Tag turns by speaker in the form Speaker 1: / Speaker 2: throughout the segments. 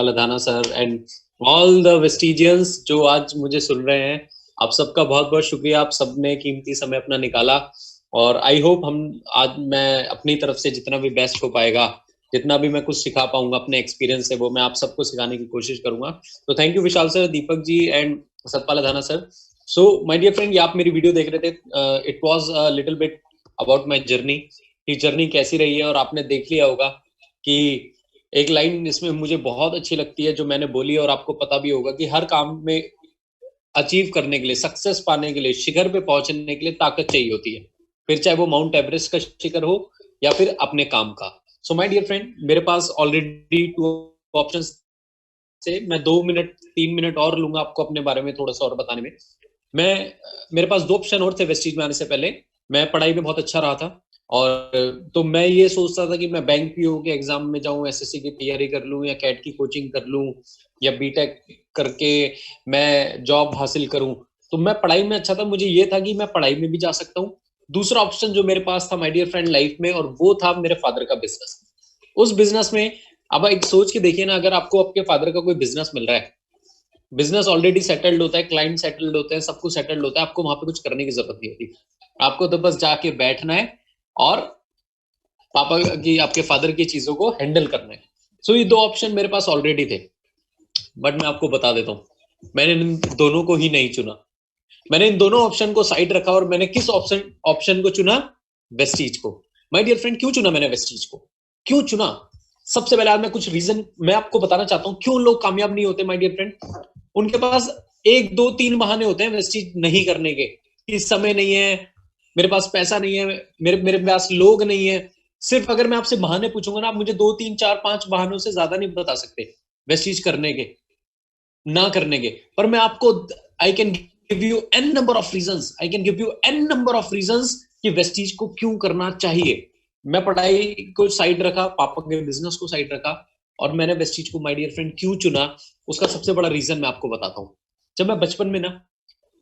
Speaker 1: लधाना sir and all the वेस्टिजियंस जो आज मुझे सुन रहे हैं, आप सबका बहुत बहुत शुक्रिया। आप सबने कीमती समय अपना निकाला और आई होप हम आज मैं अपनी तरफ से जितना भी बेस्ट हो पाएगा, जितना भी मैं कुछ सिखा पाऊंगा अपने एक्सपीरियंस से, वो मैं आप सबको सिखाने की कोशिश करूंगा। तो thank you Vishal sir, Deepak ji and Satpal Ladhana sir. So my dear friend, ये आप मेरी वीडियो देख रहे थे, it was a little bit about my journey, कि जर्नी कैसी रही है। और आपने देख लिया होगा कि एक लाइन इसमें मुझे बहुत अच्छी लगती है जो मैंने बोली, और आपको पता भी होगा कि हर काम में अचीव करने के लिए, सक्सेस पाने के लिए, शिखर पे पहुंचने के लिए ताकत चाहिए होती है, फिर चाहे वो माउंट एवरेस्ट का शिखर हो या फिर अपने काम का। सो माय डियर फ्रेंड, मेरे पास ऑलरेडी टू ऑप्शंस से मैं 2 मिनट 3 मिनट और लूंगा आपको अपने बारे में थोड़ा सा और बताने में। मैं मेरे पास 2 ऑप्शन और थे वेस्टीज में आने से पहले। मैं पढ़ाई में बहुत अच्छा रहा था, और तो मैं ये सोचता था कि मैं बैंक पीओ के एग्जाम में जाऊं, एसएससी की तैयारी कर लूं, या कैट की कोचिंग कर लूं, या बीटेक करके मैं जॉब हासिल करूं। तो मैं पढ़ाई में अच्छा था, मुझे ये था कि मैं पढ़ाई में भी जा सकता हूँ। दूसरा ऑप्शन जो मेरे पास था माय डियर फ्रेंड लाइफ में, और वो था मेरे फादर का बिजनेस। उस बिजनेस में, अब एक सोच के देखिए ना, अगर आपको आपके फादर का कोई बिजनेस मिल रहा है, बिजनेस ऑलरेडी सेटल्ड होता है, क्लाइंट सेटल्ड होते हैं, सब कुछ सेटल्ड होता है, आपको वहां पे कुछ करने की जरूरत नहीं होती। आपको तो बस जाके बैठना है और पापा की, आपके फादर की चीजों को हैंडल करना है। सो ये 2 ऑप्शन मेरे पास ऑलरेडी थे, बट मैं आपको बता देता हूँ, मैंने इन दोनों को ही नहीं चुना। मैंने इन दोनों ऑप्शन को साइड रखा, और मैंने किस ऑप्शन ऑप्शन को चुना? वेस्टीज को। माय डियर फ्रेंड, क्यों चुना मैंने वेस्टीज को? क्यों चुना? सबसे पहले आज मैं कुछ रीजन मैं आपको बताना चाहता हूं क्यों लोग कामयाब नहीं होते। माय डियर फ्रेंड, उनके पास 1 2 3 बहाने होते हैं वेस्टीज नहीं करने के, कि समय नहीं है, मेरे पास पैसा नहीं है, मेरे मेरे पास लोग नहीं है। सिर्फ अगर मैं आपसे बहाने पूछूंगा ना, आप मुझे 2 3 4 5 बहानों से ज्यादा नहीं बता सकते वेस्टीज करने के, ना करने के। पर मैं आपको, I can give you an number of reasons, I can give you an number of reasons कि वेस्टीज को क्यों करना चाहिए। मैं पढ़ाई को साइड रखा, पापा के बिजनेस को साइड रखा, और मैंने वेस्टीज को माय डियर फ्रेंड क्यों चुना, उसका सबसे बड़ा रीजन मैं आपको बताता हूं। जब मैं बचपन में ना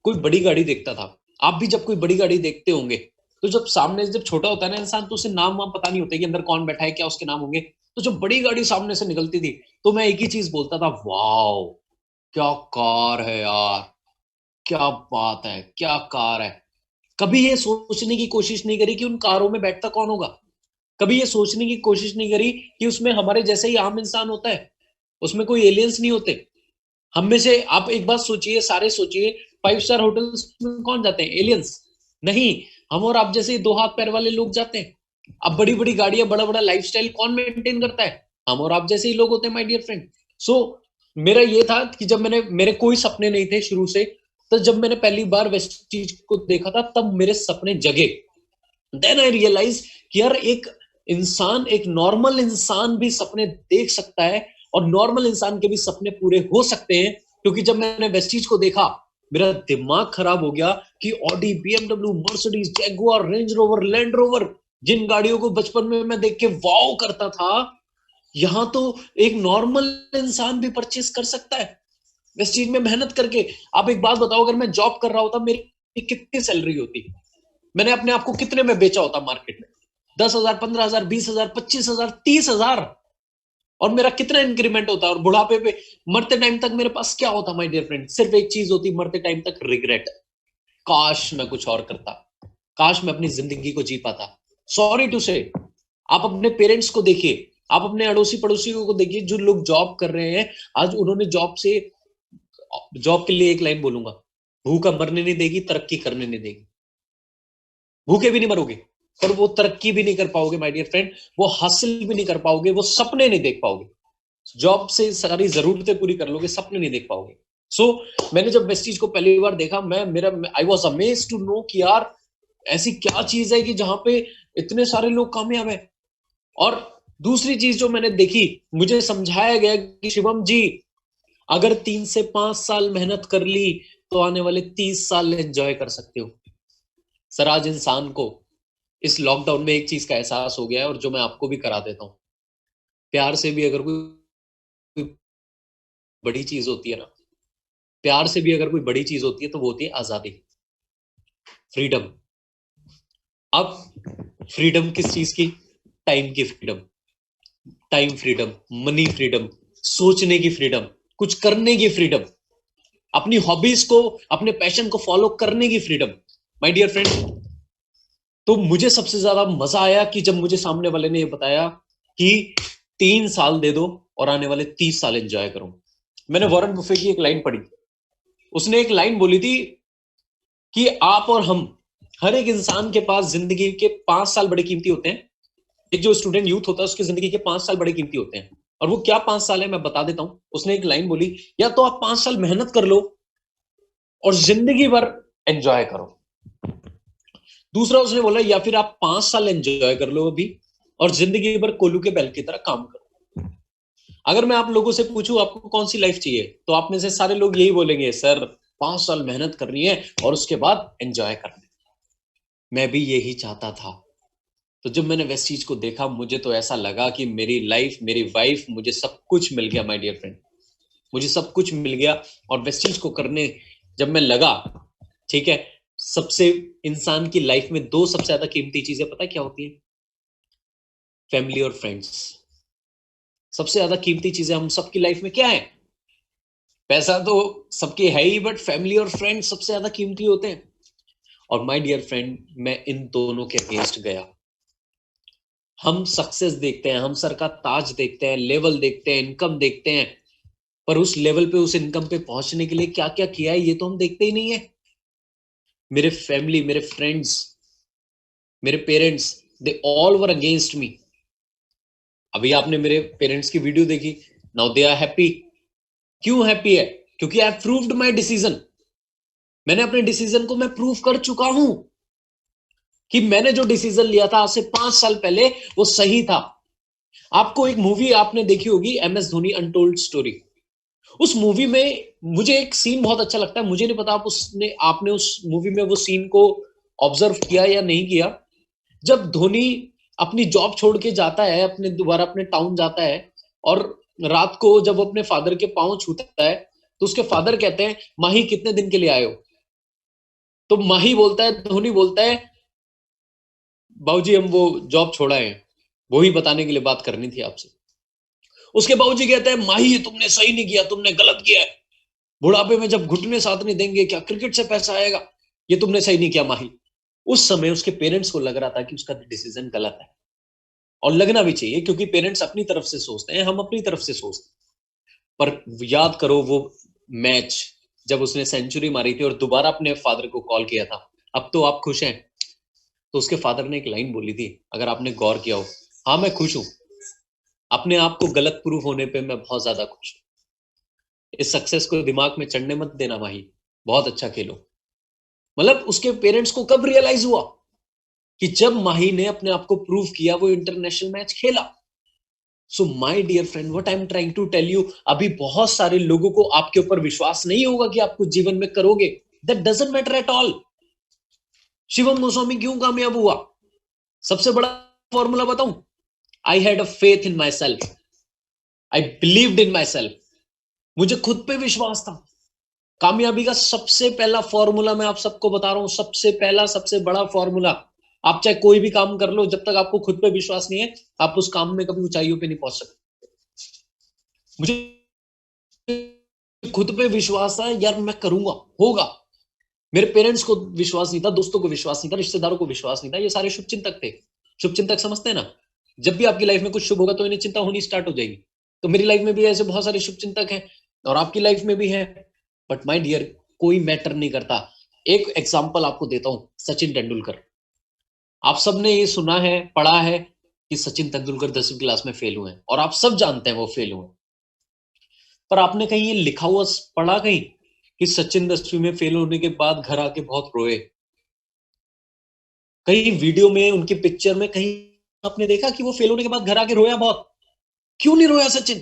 Speaker 1: कोई बड़ी गाड़ी देखता था, आप भी जब कोई बड़ी गाड़ी देखते होंगे, तो जब सामने, जब छोटा होता है ना इंसान, तो उसे नाम वाम पता नहीं होते कि अंदर कौन बैठा है, क्या उसके नाम होंगे। तो जब बड़ी गाड़ी सामने से निकलती थी, तो मैं एक ही चीज बोलता था, वाओ क्या कार है यार, क्या बात है, क्या कार है। कभी ये सोचने की कोशिश नहीं करी कि उन कारों में बैठता कौन होगा। कभी ये सोचने की कोशिश नहीं करी कि उसमें हमारे जैसे ही आम इंसान होता है, उसमें कोई एलियंस नहीं होते। हम में से आप एक बात सोचिए, सारे सोचिए, 5 स्टार होटल्स में कौन जाते हैं? एलियंस नहीं। हम और आप जैसे 2 हाथ पैर वाले लोग जाते हैं। अब बड़ी बड़ी गाड़ियां, बड़ा बड़ा लाइफस्टाइल कौन मेंटेन करता है? हम और आप जैसे ही लोग होते हैं, माय डियर फ्रेंड। सो मेरा ये था कि जब मेरे कोई सपने नहीं थे शुरू से, तो जब मैंने पहली बार वेस्टीज को देखा था, तब मेरे सपने जगे। देन आई रियलाइज कि यार, एक इंसान, एक नॉर्मल इंसान भी सपने देख सकता है, और नॉर्मल इंसान के भी सपने पूरे हो सकते हैं। क्योंकि जब मैंने वेस्टीज को देखा, मेरा दिमाग खराब हो गया कि Audi, BMW, Mercedes, Jaguar, Range Rover, Land Rover, जिन गाड़ियों को बचपन में मैं देख के वाव करता था, यहां तो एक नॉर्मल इंसान भी परचेस कर सकता है वेस्टीज में मेहनत करके। आप एक बात बताओ, अगर मैं जॉब कर रहा होता, मेरी कितनी सैलरी होती? मैंने अपने आप को कितने में बेचा होता मार्केट में? 10,000, 15,000, 20,000, 25,000, 30,000। और मेरा कितना इंक्रीमेंट होता? और बुढ़ापे पे, मरते टाइम तक मेरे पास क्या होता माय डियर फ्रेंड? सिर्फ एक चीज होती मरते टाइम तक, रिग्रेट। काश मैं कुछ और करता, काश मैं अपनी जिंदगी को जी पाता। सॉरी टू से, आप अपने पेरेंट्स को देखिए, आप अपने अड़ोसी पड़ोसियों को देखिए, जो लोग जॉब कर रहे हैं आज, उन्होंने जॉब से, जॉब के लिए एक लाइन बोलूंगा, भूखा मरने नहीं देगी, तरक्की करने नहीं देगी। भूखे भी नहीं मरोगे, पर वो तरक्की भी नहीं कर पाओगे माय डियर फ्रेंड, वो हासिल भी नहीं कर पाओगे, वो सपने नहीं देख पाओगे। जॉब से सारी जरूरतें पूरी कर लोगे, सपने नहीं देख पाओगे। सो मैंने जब वेस्टीज को पहली बार देखा, मैं मेरा I was amazed to know कि यार, ऐसी क्या चीज है कि जहां पे इतने सारे लोग कामयाब हैं। और दूसरी चीज जो मैंने देखी, मुझे समझाया गया कि शिवम जी, अगर 3 से 5 साल मेहनत कर ली, तो आने वाले 30 साल एंजॉय कर सकते हो। सर, आज इंसान को इस लॉकडाउन में एक चीज का एहसास हो गया है, और जो मैं आपको भी करा देता हूं, प्यार से भी अगर कोई बड़ी चीज होती है ना, प्यार से भी अगर कोई बड़ी चीज होती है, तो वो होती है आजादी, फ्रीडम। अब फ्रीडम किस चीज की? टाइम की freedom, time freedom, money freedom, सोचने की फ्रीडम, कुछ करने की फ्रीडम, अपनी हॉबीज को, अपने पैशन को फॉलो करने की फ्रीडम। माय डियर फ्रेंड, तो मुझे सबसे ज्यादा मजा आया कि जब मुझे सामने वाले ने ये बताया कि 3 साल दे दो और आने वाले 30 साल एंजॉय करो। मैंने वॉरेन बुफे की एक लाइन पढ़ी, उसने एक लाइन बोली थी कि आप और हम, हर एक इंसान के पास जिंदगी के 5 साल बड़े कीमती होते हैं। एक जो स्टूडेंट यूथ होता है उसकी जिंदगी के 5 साल बड़े कीमती होते हैं। और वो क्या 5 साल है मैं बता देता हूं। उसने एक लाइन बोली, या तो आप 5 साल मेहनत कर लो और जिंदगी भर एंजॉय करो। दूसरा उसने बोला, या फिर आप 5 साल एंजॉय कर लो अभी और जिंदगी भर कोल्हू के बैल की तरह काम करो। अगर मैं आप लोगों से पूछूं आपको कौन सी लाइफ चाहिए, तो आप में से सारे लोग यही बोलेंगे, सर 5 साल मेहनत करनी है और उसके बाद एंजॉय करना है। मैं भी यही चाहता था। तो जब मैंने वेस्टीज को देखा, मुझे तो ऐसा लगा कि मेरी लाइफ, मेरी वाइफ, मुझे सब कुछ मिल गया माय डियर फ्रेंड, मुझे सब कुछ मिल गया। और वेस्टीज को करने जब मैं लगा, ठीक है, सबसे इंसान की लाइफ में दो सबसे ज्यादा कीमती चीजें पता है क्या होती है? फैमिली और फ्रेंड्स। सबसे ज्यादा कीमती चीजें हम सबकी लाइफ में क्या है? पैसा तो सबके है ही, बट फैमिली और फ्रेंड्स सबसे ज्यादा कीमती होते हैं। और माय डियर फ्रेंड, मैं इन दोनों के अगेंस्ट गया। हम सक्सेस देखते हैं, हम सर का ताज देखते हैं, लेवल देखते हैं, इनकम देखते हैं, पर उस लेवल पे, उस इनकम पे पहुंचने के लिए क्या क्या किया है ये तो हम देखते ही नहीं है। मेरे फैमिली, मेरे फ्रेंड्स, मेरे parents, they all were against me. अभी आपने मेरे पेरेंट्स की वीडियो देखी, नाउ दे आर हैप्पी। क्यों हैप्पी है? क्योंकि आई प्रूव्ड माय डिसीजन। मैंने अपने डिसीजन को मैं प्रूव कर चुका हूं कि मैंने जो डिसीजन लिया था आज से 5 साल पहले वो सही था। आपको एक मूवी आपने देखी होगी, MS धोनी अनटोल्ड स्टोरी। उस मूवी में मुझे एक सीन बहुत अच्छा लगता है, मुझे नहीं पता आपने उस मूवी में वो सीन को ऑब्जर्व किया या नहीं किया। जब धोनी अपनी जॉब छोड़ के जाता है, अपने दोबारा अपने टाउन जाता है, और रात को जब अपने फादर के पांव छूता है, तो उसके फादर कहते हैं, माही कितने दिन के लिए आए हो? तो माही बोलता है, धोनी बोलता है, बाबूजी हम वो जॉब छोड़ा है, वो ही बताने के लिए बात करनी थी आपसे। उसके बाबूजी कहते हैं, माही तुमने सही नहीं किया, तुमने गलत किया है। बुढ़ापे में जब घुटने साथ नहीं देंगे, क्या क्रिकेट से पैसा आएगा? ये तुमने सही नहीं किया माही। उस समय उसके पेरेंट्स को लग रहा था कि उसका डिसीजन गलत है, और लगना भी चाहिए, क्योंकि पेरेंट्स अपनी तरफ से सोचते हैं, हम अपनी तरफ से सोचते हैं। पर याद करो वो मैच जब उसने सेंचुरी मारी थी और दोबारा अपने फादर को कॉल किया था, अब तो आप खुश हैं? तो उसके फादर ने एक लाइन बोली थी, अगर आपने गौर किया हो, हाँ मैं खुश हूं, अपने आप को गलत प्रूफ होने पे मैं बहुत ज्यादा खुश हूं। इस सक्सेस को दिमाग में चढ़ने मत देना माही, बहुत अच्छा खेलो। मतलब उसके पेरेंट्स को कब रियलाइज हुआ? कि जब माही ने अपने आप को प्रूव किया, वो इंटरनेशनल मैच खेला। So my dear friend, what I am trying to tell you, अभी बहुत सारे लोगों को आपके ऊपर विश्वास नहीं होगा कि आप कुछ जीवन में करोगे। That doesn't matter at all. Shivam Goswami क्यों कामयाब हुआ? सबसे बड़ा फॉर्मूला बताऊं? I had a faith in my self, I believed in my self. मुझे खुद पे विश्वास था। कामयाबी का सबसे पहला फॉर्मूला मैं आप सबको बता रहा हूं, सबसे पहला, सबसे बड़ा फॉर्मूला, आप चाहे कोई भी काम कर लो, जब तक आपको खुद पे विश्वास नहीं है, आप उस काम में कभी ऊंचाइयों पे नहीं पहुंच सकते। मुझे खुद पे विश्वास है यार, मैं करूंगा, होगा। मेरे पेरेंट्स को विश्वास नहीं था, दोस्तों को विश्वास नहीं था, रिश्तेदारों को विश्वास नहीं था, ये सारे शुभचिंतक थे। शुभचिंतक समझते हैं ना? जब भी आपकी लाइफ में कुछ शुभ होगा तो इन्हें चिंता होनी स्टार्ट हो जाएगी। तो मेरी लाइफ में भी ऐसे बहुत सारे शुभचिंतक हैं, और आपकी लाइफ में भी है। बट माय डियर, कोई मैटर नहीं करता। एक एग्जांपल आपको देता हूं, सचिन तेंदुलकर। आप सबने ये सुना है, पढ़ा है कि सचिन तेंदुलकर 10वीं क्लास में फेल हुए हैं, और आप सब जानते हैं वो फेल हुए। पर आपने कहीं ये लिखा हुआ पढ़ा कहीं कि सचिन 10वीं में फेल होने के बाद घर आके बहुत रोए? कहीं वीडियो में, उनकी पिक्चर में कहीं आपने देखा कि वो फेल होने के बाद घर आके रोया बहुत? क्यों नहीं रोया सचिन?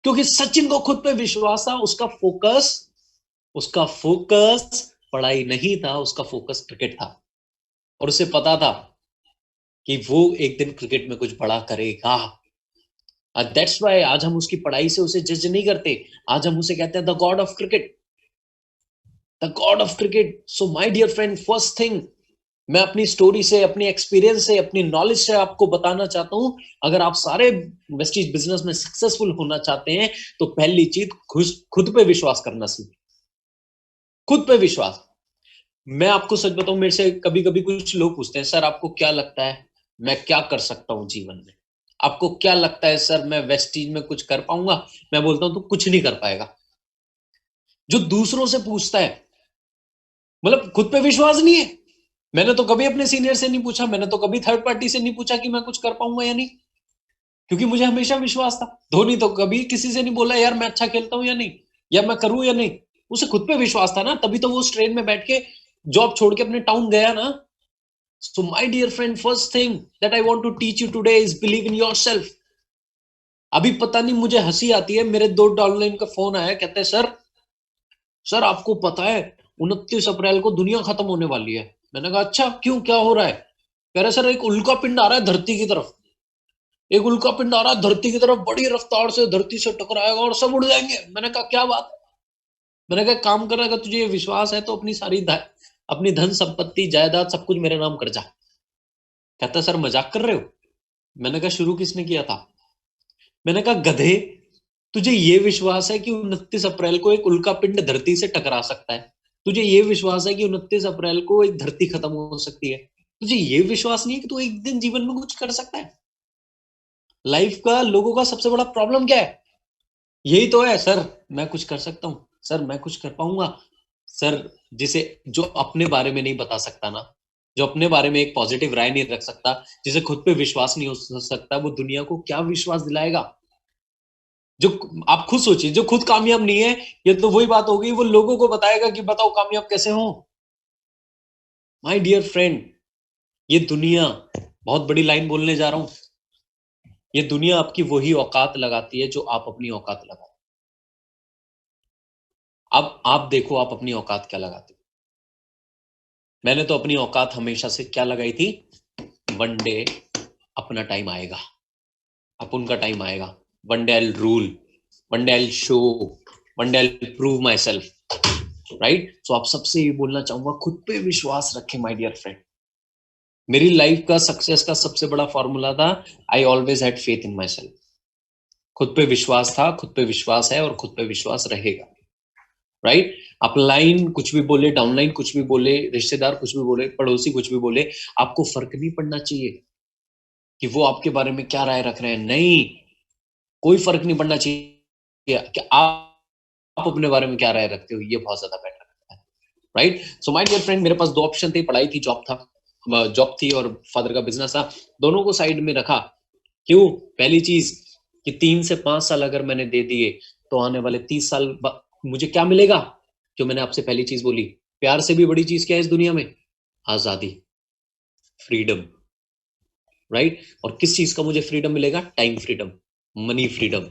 Speaker 1: क्योंकि सचिन को खुद पे विश्वास था। उसका फोकस पढ़ाई नहीं था, उसका फोकस क्रिकेट था। और उसे पता था कि वो एक दिन क्रिकेट में कुछ बड़ा करेगा। दैट्स व्हाई आज हम उसकी पढ़ाई से उसे जज नहीं करते, आज हम उसे कहते हैं the god of cricket, the god of cricket. So my dear friend, first thing, मैं अपनी स्टोरी से, अपनी एक्सपीरियंस से, अपनी नॉलेज से आपको बताना चाहता हूं, अगर आप सारे वेस्टीज बिजनेस में सक्सेसफुल होना चाहते हैं तो पहली चीज खुद पे विश्वास करना सीखें। खुद पे विश्वास। मैं आपको सच बताऊं, मेरे से कभी कभी कुछ लोग पूछते हैं, सर आपको क्या लगता है मैं क्या कर सकता हूं जीवन में? आपको क्या लगता है सर मैं वेस्टीज में कुछ कर पाऊंगा? मैं बोलता हूं तो कुछ नहीं कर पाएगा। जो दूसरों से पूछता है, मतलब खुद पे विश्वास नहीं है। मैंने तो कभी अपने सीनियर से नहीं पूछा, मैंने तो कभी थर्ड पार्टी से नहीं पूछा कि मैं कुछ कर पाऊंगा या नहीं, क्योंकि मुझे हमेशा विश्वास था। धोनी तो कभी किसी से नहीं बोला यार मैं अच्छा खेलता हूं या नहीं, या मैं करूं या नहीं। उसे खुद पे विश्वास था ना, तभी तो वो उस ट्रेन में बैठ के जॉब छोड़ के अपने टाउन गया ना। So my dear friend, first thing that I want to teach you today is believe in yourself. अभी पता नहीं, मुझे हंसी आती है, मेरे 2 डाउनलाइन का फोन आया, कहते हैं सर, सर आपको पता है 29 अप्रैल को दुनिया खत्म होने वाली है। मैंने कहा अच्छा, क्यों, क्या हो रहा है? कह रहे सर एक उल्का पिंड आ रहा है धरती की तरफ, एक उल्का पिंड आ रहा है धरती की तरफ, बड़ी रफ्तार से धरती से टकराएगा और सब उड़ जाएंगे। मैंने कहा क्या बात है? मैंने कहा काम कर, अगर तुझे ये विश्वास है तो अपनी अपनी धन संपत्ति जायदाद सब कुछ मेरे नाम कर जा। कहता सर मजाक कर रहे हो? मैंने कहा शुरू किसने किया था? मैंने कहा गधे, तुझे ये विश्वास है कि 29 अप्रैल को एक उल्का पिंड धरती से टकरा सकता है? तुझे ये विश्वास है कि 29 अप्रैल को एक धरती खत्म हो सकती है? तुझे ये विश्वास नहीं है कि तू एक दिन जीवन में कुछ कर सकता है? लाइफ का लोगों का सबसे बड़ा प्रॉब्लम क्या है? यही तो है, सर मैं कुछ कर सकता हूँ, सर मैं कुछ कर पाऊंगा। सर जिसे, जो अपने बारे में नहीं बता सकता ना, जो अपने बारे में एक पॉजिटिव राय नहीं रख सकता, जिसे खुद पे विश्वास नहीं हो सकता, वो दुनिया को क्या विश्वास दिलाएगा? जो, आप खुद सोचिए, जो खुद कामयाब नहीं है, ये तो वही बात होगी, वो लोगों को बताएगा कि बताओ कामयाब कैसे हो। माय डियर फ्रेंड, ये दुनिया, बहुत बड़ी लाइन बोलने जा रहा हूं, ये दुनिया आपकी वही औकात लगाती है जो आप अपनी औकात लगाते। अब आप देखो आप अपनी औकात क्या लगाते हो। मैंने तो अपनी औकात हमेशा से क्या लगाई थी, वन डे अपना टाइम आएगा, अपन का टाइम आएगा, one day I rule, one day I show, one day I prove myself. Right? So आप सबसे ये बोलना चाहूंगा, खुद पे विश्वास रखें माय डियर फ्रेंड। मेरी लाइफ का सक्सेस का सबसे बड़ा फॉर्मूला था, I always had faith in myself. खुद पे विश्वास था, खुद पे विश्वास है और खुद पे विश्वास रहेगा। राइट? अपलाइन कुछ भी बोले, डाउनलाइन कुछ भी बोले, रिश्तेदार कुछ भी बोले, पड़ोसी कुछ भी बोले, आपको फर्क नहीं पड़ना चाहिए कि वो आपके बारे में क्या राय रख रहे हैं। नहीं, कोई फर्क नहीं पड़ना चाहिए कि आप अपने बारे में क्या राय रखते हो, ये बहुत ज्यादा बेटर करता है। Right? So my dear friend, मेरे पास 2 ऑप्शन थे, पढ़ाई थी, जॉब था, जॉब थी और फादर का बिजनेस था। दोनों को साइड में रखा। क्यों? पहली चीज कि 3 से 5 साल अगर मैंने दे दिए तो आने वाले 30 साल मुझे क्या मिलेगा? जो मैंने आपसे पहली चीज बोली, प्यार से भी बड़ी चीज क्या है इस दुनिया में? आजादी, फ्रीडम। राइट? और किस चीज का मुझे फ्रीडम मिलेगा? Time freedom, money freedom.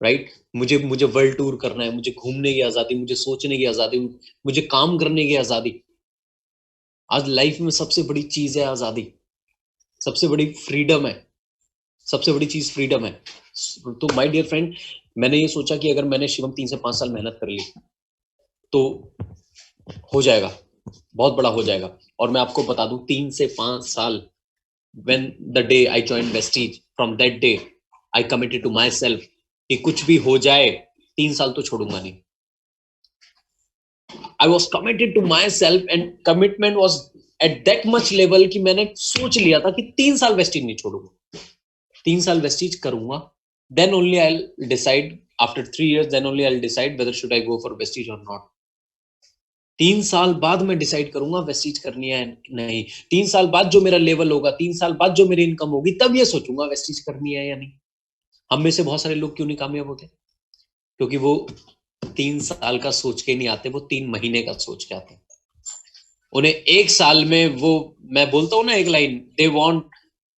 Speaker 1: Right? मुझे मुझे वर्ल्ड टूर करना है, मुझे घूमने की आजादी, मुझे सोचने की आजादी, मुझे काम करने की आजादी। आज लाइफ में सबसे बड़ी चीज है आजादी, सबसे बड़ी फ्रीडम है, सबसे बड़ी चीज फ्रीडम है। तो माय डियर फ्रेंड, मैंने ये सोचा कि अगर मैंने शिवम 3 से 5 साल मेहनत कर ली तो हो जाएगा, बहुत बड़ा हो जाएगा। और मैं आपको बता दूं, 3 से 5 साल, when the day I joined Vestige, from that day I committed to myself कि कुछ भी हो जाए 3 साल तो छोड़ूंगा नहीं। I was committed to myself and commitment was at that much level कि मैंने सोच लिया था कि 3 साल वेस्टीज नहीं छोड़ूंगा, 3 साल वेस्टीज करूंगा। then only I'll decide, after 3 years then only I'll decide whether should I go for Vestige or not। 3 साल बाद मैं डिसाइड करूंगा वेस्टीज करनी है नहीं। 3 साल बाद जो मेरा लेवल होगा, 3 साल बाद जो मेरी इनकम होगी, तब ये सोचूंगा वेस्टीज करनी है या नहीं। हम में से बहुत सारे लोग क्यों नहीं कामयाब होते? क्योंकि वो 3 साल का सोच के नहीं आते, वो 3 महीने का सोच के आते हैं। उन्हें 1 साल में वो, मैं बोलता हूँ ना एक लाइन, दे वांट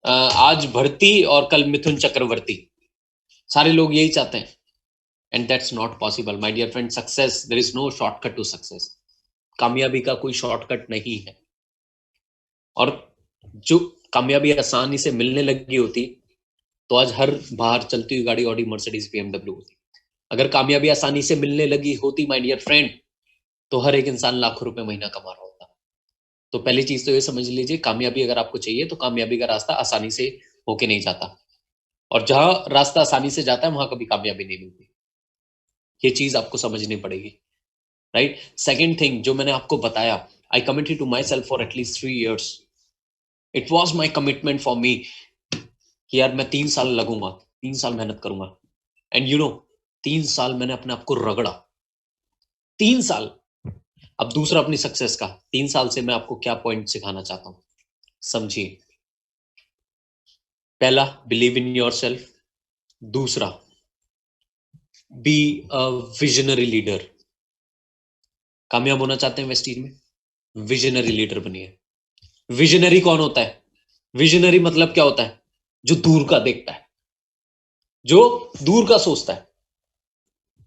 Speaker 1: आज भर्ती और कल मिथुन चक्रवर्ती। सारे लोग यही चाहते हैं, and that's not possible my dear friend. Success, there is no shortcut to success. कामयाबी का कोई शॉर्टकट नहीं है। और जो कामयाबी आसानी से मिलने लगी होती तो आज हर बाहर चलती हुई गाड़ी ऑडी, मर्सिडीज, बीएमडब्ल्यू होती। अगर कामयाबी आसानी से मिलने लगी होती माय डियर फ्रेंड, तो हर एक इंसान लाखों रुपए महीना कमा रहा होता। तो पहली चीज तो ये समझ लीजिए, कामयाबी अगर आपको चाहिए तो कामयाबी का रास्ता आसानी से होके नहीं जाता, और जहां रास्ता आसानी से जाता है वहां कभी कामयाबी नहीं मिलती। ये चीज आपको समझनी पड़ेगी, राइट। सेकेंड थिंग जो मैंने आपको बताया, I committed to myself for at least 3 years। It was my commitment for me कि यार मैं 3 साल लगूंगा, 3 साल मेहनत करूंगा। एंड यू नो 3 साल मैंने अपने आप को रगड़ा, 3 साल। अब दूसरा अपनी सक्सेस का, 3 साल से मैं आपको क्या पॉइंट सिखाना चाहता हूं, समझिए। पहला, बिलीव इन योर सेल्फ। दूसरा, बी अ विजनरी लीडर। कामयाब होना चाहते हैं वेस्टीज में, विजनरी लीडर बनिए। विजनरी कौन होता है? विजनरी मतलब क्या होता है? जो दूर का देखता है, जो दूर का सोचता है।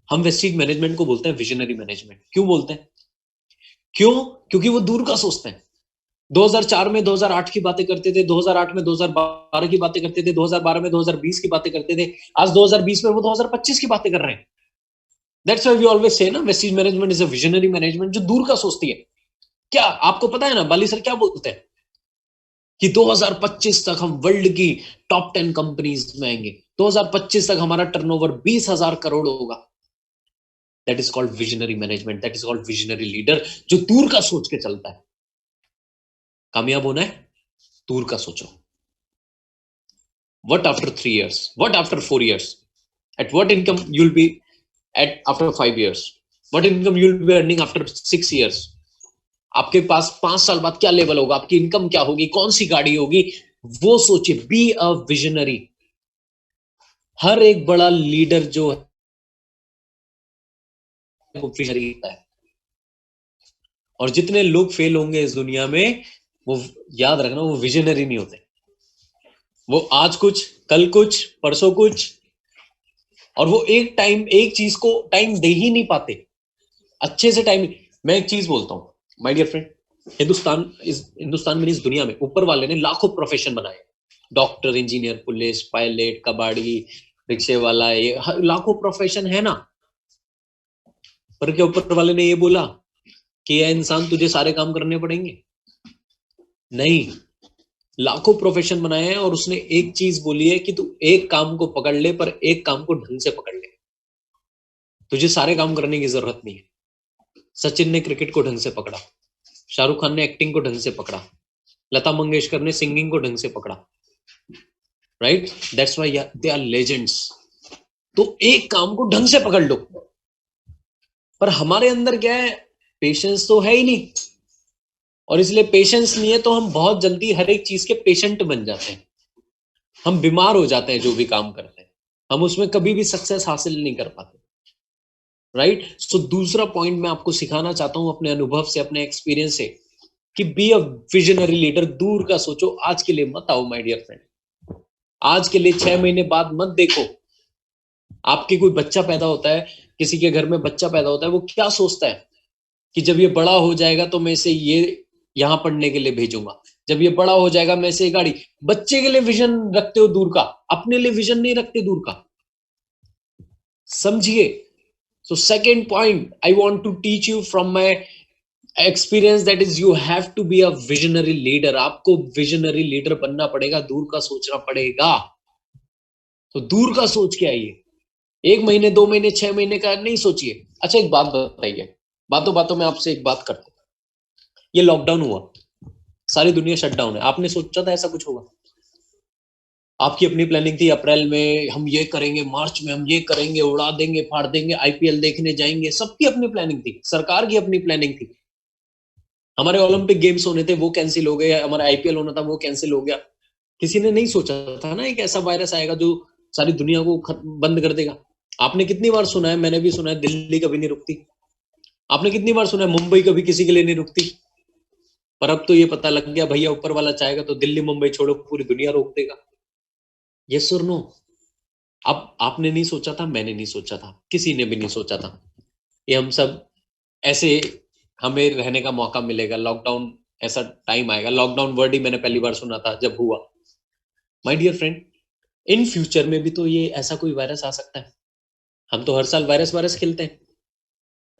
Speaker 1: हम वेस्टीज मैनेजमेंट को बोलते हैं विजनरी मैनेजमेंट। क्यों बोलते हैं? क्यों? क्योंकि वो दूर का सोचते हैं। 2004 में 2008 की बातें करते थे, 2008 में 2012 की बातें करते थे, 2012 में 2020 की बातें करते थे, आज 2020 में वो 2025 की बातें कर रहे हैं। That's why we always say ना, Vestige management is a visionary management, जो दूर का सोचती है। क्या आपको पता है ना, बाली सर क्या बोलते हैं कि 2025 तक हम वर्ल्ड की टॉप 10 कंपनीज में आएंगे, 2025 तक हमारा टर्नओवर 20,000 करोड़ होगा। That is called visionary management, that is called visionary leader, जो दूर का सोच के चलता है। कामयाब होना है, दूर का सोचो। What after 3 years? What after 4 years? At what income you'll be at after 5 years? What income you'll be earning after 6 years? आपके पास 5 साल बाद क्या लेवल होगा, आपकी इनकम क्या होगी, कौन सी गाड़ी होगी, वो सोचिए। B a visionary. हर एक बड़ा लीडर जो है वो विजनरी है, और जितने लोग फेल होंगे इस दुनिया में, वो याद रखना, वो विजनरी नहीं होते। वो आज कुछ, कल कुछ, परसों कुछ, और वो एक टाइम एक चीज को टाइम दे ही नहीं पाते अच्छे से टाइम। मैं एक चीज बोलता हूं माय डियर फ्रेंड, हिंदुस्तान में, इस दुनिया में ऊपर वाले ने लाखों प्रोफेशन बनाए। डॉक्टर, इंजीनियर, पुलिस, पायलट, कबाड़ी, रिक्शे वाला, ये लाखों प्रोफेशन है ना। पर क्या ऊपर वाले ने ये बोला कि यह इंसान तुझे सारे काम करने पड़ेंगे? नहीं, लाखों प्रोफेशन बनाए हैं, और उसने एक चीज बोली है कि तू एक काम को पकड़ ले, पर एक काम को ढंग से पकड़ ले। तुझे सारे काम करने की जरूरत नहीं है। सचिन ने क्रिकेट को ढंग से पकड़ा, शाहरुख खान ने एक्टिंग को ढंग से पकड़ा, लता मंगेशकर ने सिंगिंग को ढंग से पकड़ा, right. That's why they are legends. तो एक काम को ढंग से पकड़ लो। पर हमारे अंदर क्या है, पेशेंस तो है ही नहीं, और इसलिए पेशेंस नहीं है तो हम बहुत जल्दी हर एक चीज के पेशेंट बन जाते हैं। हम बीमार हो जाते हैं जो भी काम करते हैं, हम उसमें कभी भी सक्सेस हासिल नहीं कर पाते, राइट। सो दूसरा पॉइंट मैं आपको सिखाना चाहता हूं अपने अनुभव से, अपने एक्सपीरियंस से, कि बी अ विजनरी लीडर। दूर का सोचो, आज के लिए मत आओ माय डियर फ्रेंड। आज के लिए 6 महीने बाद मत देखो। आपके कोई बच्चा पैदा होता है, किसी के घर में बच्चा पैदा होता है, वो क्या सोचता है कि जब ये बड़ा हो जाएगा तो मैं इसे ये यहां पढ़ने के लिए भेजूंगा, जब ये बड़ा हो जाएगा मैं इसे गाड़ी। बच्चे के लिए विजन रखते हो दूर का, अपने लिए विजन नहीं रखते दूर का, समझिए। So second point I want to teach you from my experience, that is you have to be a visionary leader. आपको विजनरी लीडर बनना पड़ेगा, दूर का सोचना पड़ेगा। तो दूर का सोच के आइए, 1 महीने, 2 महीने, 6 महीने का नहीं सोचिए। अच्छा एक बात बताइए, बातों बातों में आपसे एक बात करते, ये लॉकडाउन हुआ, सारी दुनिया शटडाउन है, आपने सोचा था ऐसा कुछ होगा? आपकी अपनी प्लानिंग थी, अप्रैल में हम ये करेंगे, मार्च में हम ये करेंगे, उड़ा देंगे, फाड़ देंगे, आईपीएल देखने जाएंगे, सबकी अपनी प्लानिंग थी, सरकार की अपनी प्लानिंग थी। हमारे ओलंपिक गेम्स होने थे वो कैंसिल हो गए, हमारा आईपीएल होना था वो कैंसिल हो गया। किसी ने नहीं सोचा था ना एक ऐसा वायरस आएगा जो सारी दुनिया को बंद कर देगा। आपने कितनी बार सुना है, मैंने भी सुना है, दिल्ली कभी नहीं रुकती। आपने कितनी बार सुना है, मुंबई कभी किसी के लिए नहीं रुकती। पर अब तो ये पता लग गया, भैया ऊपर वाला चाहेगा तो दिल्ली मुंबई छोड़ो पूरी दुनिया रोक देगा। यस और नो? अब आपने नहीं सोचा था, मैंने नहीं सोचा था, किसी ने भी नहीं सोचा था ये हम सब ऐसे हमें रहने का मौका मिलेगा, लॉकडाउन ऐसा टाइम आएगा। लॉकडाउन वर्ड ही मैंने पहली बार सुना था जब हुआ। My dear friend, in future में भी तो ये ऐसा कोई वायरस आ सकता है। हम तो हर साल वायरस वायरस खेलते हैं,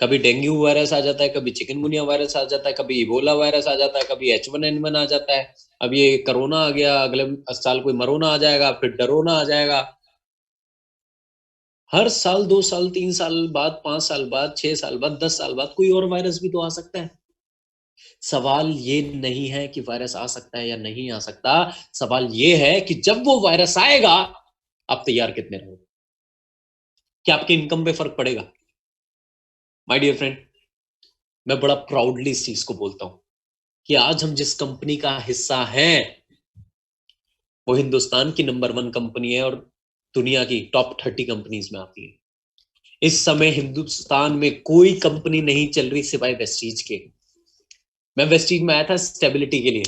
Speaker 1: कभी डेंगू वायरस आ जाता है, कभी चिकनगुनिया वायरस आ जाता है, कभी इबोला वायरस आ जाता है, कभी H1N1 आ जाता है, अब ये कोरोना आ गया, अगले साल कोई मरोना आ जाएगा, फिर डरोना आ जाएगा। हर साल 2 साल 3 साल बाद 5 साल बाद 6 साल बाद 10 साल बाद कोई और वायरस भी तो आ सकता है। सवाल ये नहीं है कि वायरस आ सकता है या नहीं आ सकता, सवाल ये है कि जब वो वायरस आएगा आप तैयार कितने रहोगे, क्या आपकी इनकम पे फर्क पड़ेगा? माय डियर फ्रेंड, मैं बड़ा प्राउडली इस चीज को बोलता हूं कि आज हम जिस कंपनी का हिस्सा हैं वो हिंदुस्तान की नंबर 1 कंपनी है और दुनिया की टॉप 30 कंपनीज में आती है। इस समय हिंदुस्तान में कोई कंपनी नहीं चल रही सिवाय वेस्टीज के। मैं वेस्टीज में आया था स्टेबिलिटी के लिए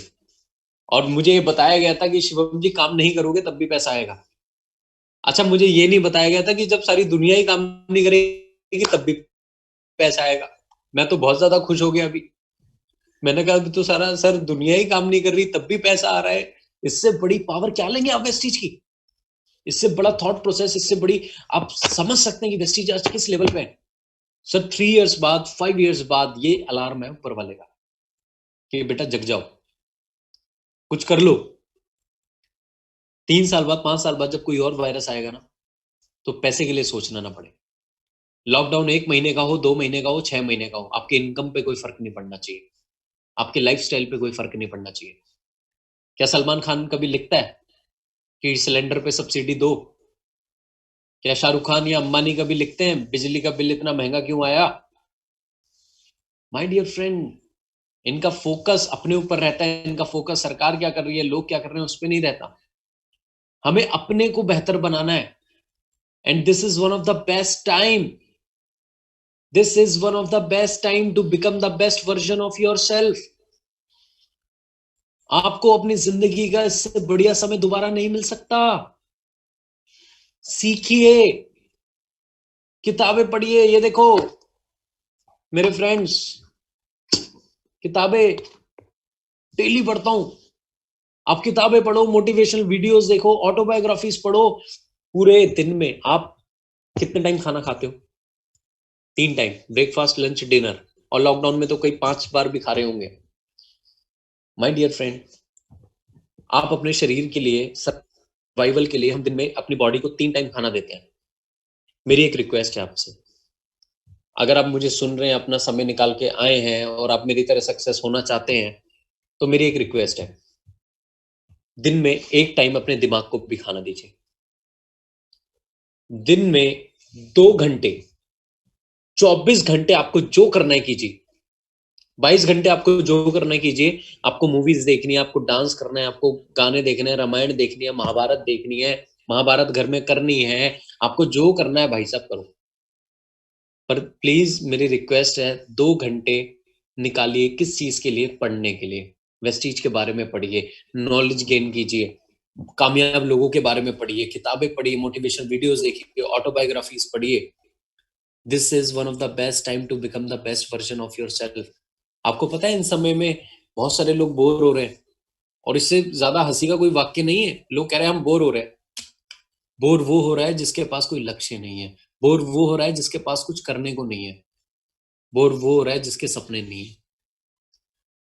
Speaker 1: और मुझे ये बताया गया था कि शिवम जी काम नहीं करोगे तब भी पैसा आएगा। अच्छा, मुझे ये नहीं बताया गया था कि जब सारी दुनिया ही काम नहीं करेगी तब भी पैसा आएगा। मैं तो बहुत ज्यादा खुश हो गया अभी। मैंने कहा तो सारा सर दुनिया ही काम नहीं कर रही तब भी पैसा आ रहा है, इससे बड़ी पावर क्या लेंगे आप वेस्टीज की? इससे बड़ा थॉट प्रोसेस, इससे बड़ी आप समझ सकते हैं कि वेस्टीज आज किस लेवल पे है। सर 3 इयर्स बाद 5 इयर्स बाद ये अलार्म है ऊपर वाले का कि बेटा जग जाओ, कुछ कर लो। 3 साल बाद 5 साल बाद जब कोई और वायरस आएगा ना तो पैसे के लिए सोचना ना पड़े। लॉकडाउन 1 महीने का हो, 2 महीने का हो, 6 महीने का हो, आपके इनकम पे कोई फर्क नहीं पड़ना चाहिए, आपके लाइफस्टाइल पे कोई फर्क नहीं पड़ना चाहिए। क्या सलमान खान कभी लिखता है कि सिलेंडर पे सब्सिडी दो? क्या शाहरुख खान या अंबानी कभी लिखते हैं बिजली का बिल इतना महंगा क्यों आया? माय डियर फ्रेंड, इनका फोकस अपने ऊपर रहता है, इनका फोकस सरकार क्या कर रही है, लोग क्या कर रहे हैं उस पर नहीं रहता। हमें अपने को बेहतर बनाना है and this is one of the best time, this is one of the best time to become the best version of yourself. आपको अपनी जिंदगी का इससे बढ़िया समय दोबारा नहीं मिल सकता। सीखिए, किताबें पढ़िए। ये देखो मेरे फ्रेंड्स, किताबें डेली पढ़ता हूं। आप किताबें पढ़ो, मोटिवेशनल वीडियोस देखो, ऑटोबायोग्राफीज पढ़ो। पूरे दिन में आप कितने टाइम खाना खाते हो? 3 टाइम, ब्रेकफास्ट लंच डिनर, और लॉकडाउन में तो कई 5 बार भी खा रहे होंगे। माय डियर फ्रेंड, आप अपने शरीर के लिए, सर्वाइवल के लिए हम दिन में अपनी बॉडी को 3 टाइम खाना देते हैं। मेरी एक रिक्वेस्ट है आपसे, अगर आप मुझे सुन रहे हैं, अपना समय निकाल के आए हैं और आप मेरी तरह सक्सेस होना चाहते हैं तो मेरी एक रिक्वेस्ट है, दिन में 1 टाइम अपने दिमाग को भी खाना दीजिए। दिन में 2 घंटे, 24 घंटे आपको जो करना है कीजिए। 22 घंटे आपको जो करना है कीजिए। आपको मूवीज देखनी है, आपको डांस करना है, आपको गाने देखने हैं, रामायण देखनी है, महाभारत देखनी है, महाभारत घर में करनी है, आपको जो करना है भाई साहब करो। पर प्लीज मेरी रिक्वेस्ट है, 2 घंटे निकालिए किस चीज के लिए? पढ़ने के लिए। वेस्टीज के बारे में पढ़िए, नॉलेज गेन कीजिए, कामयाब लोगों के बारे में पढ़िए, किताबें पढ़िए, मोटिवेशन वीडियोस देखिए, ऑटोबायोग्राफीज पढ़िए। This is one of the best time to become the best version of yourself. आपको पता है इन समय में बहुत सारे लोग बोर हो रहे हैं, और इससे ज्यादा हंसी का कोई वाक्य नहीं है। लोग कह रहे हैं हम बोर हो रहे हैं। बोर वो हो रहा है जिसके पास कोई लक्ष्य नहीं है, बोर वो हो रहा है जिसके पास कुछ करने को नहीं है, बोर वो हो रहा है जिसके सपने नहीं है।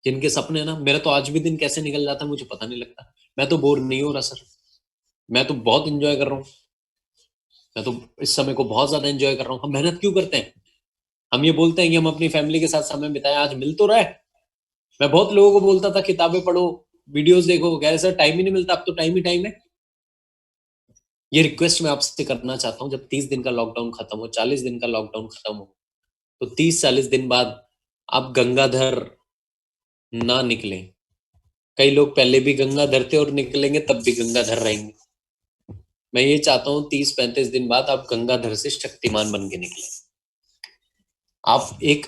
Speaker 1: जिनके सपने है ना, मेरा तो आज भी दिन कैसे निकल जाता है मुझे पता नहीं लगता। मैं तो बोर नहीं हो रहा सर, मैं तो बहुत इंजॉय कर रहा हूँ। मैं तो इस समय को बहुत ज्यादा एंजॉय कर रहा हूँ। हम मेहनत क्यों करते हैं? हम ये बोलते हैं कि हम अपनी फैमिली के साथ समय बिताएं, आज मिल तो रहा है। मैं बहुत लोगों को बोलता था किताबें पढ़ो, वीडियोस देखो, कह रहे सर टाइम ही नहीं मिलता। अब तो टाइम ही टाइम है। ये रिक्वेस्ट मैं आपसे करना चाहता हूँ, जब 30 दिन का लॉकडाउन खत्म हो, 40 दिन का लॉकडाउन खत्म हो, तो 30-40 दिन बाद आप गंगाधर ना निकलें। कई लोग पहले भी गंगाधर थे और निकलेंगे तब भी गंगाधर रहेंगे। मैं ये चाहता हूँ 30-35 दिन बाद आप गंगाधर से शक्तिमान बन के निकले। आप एक,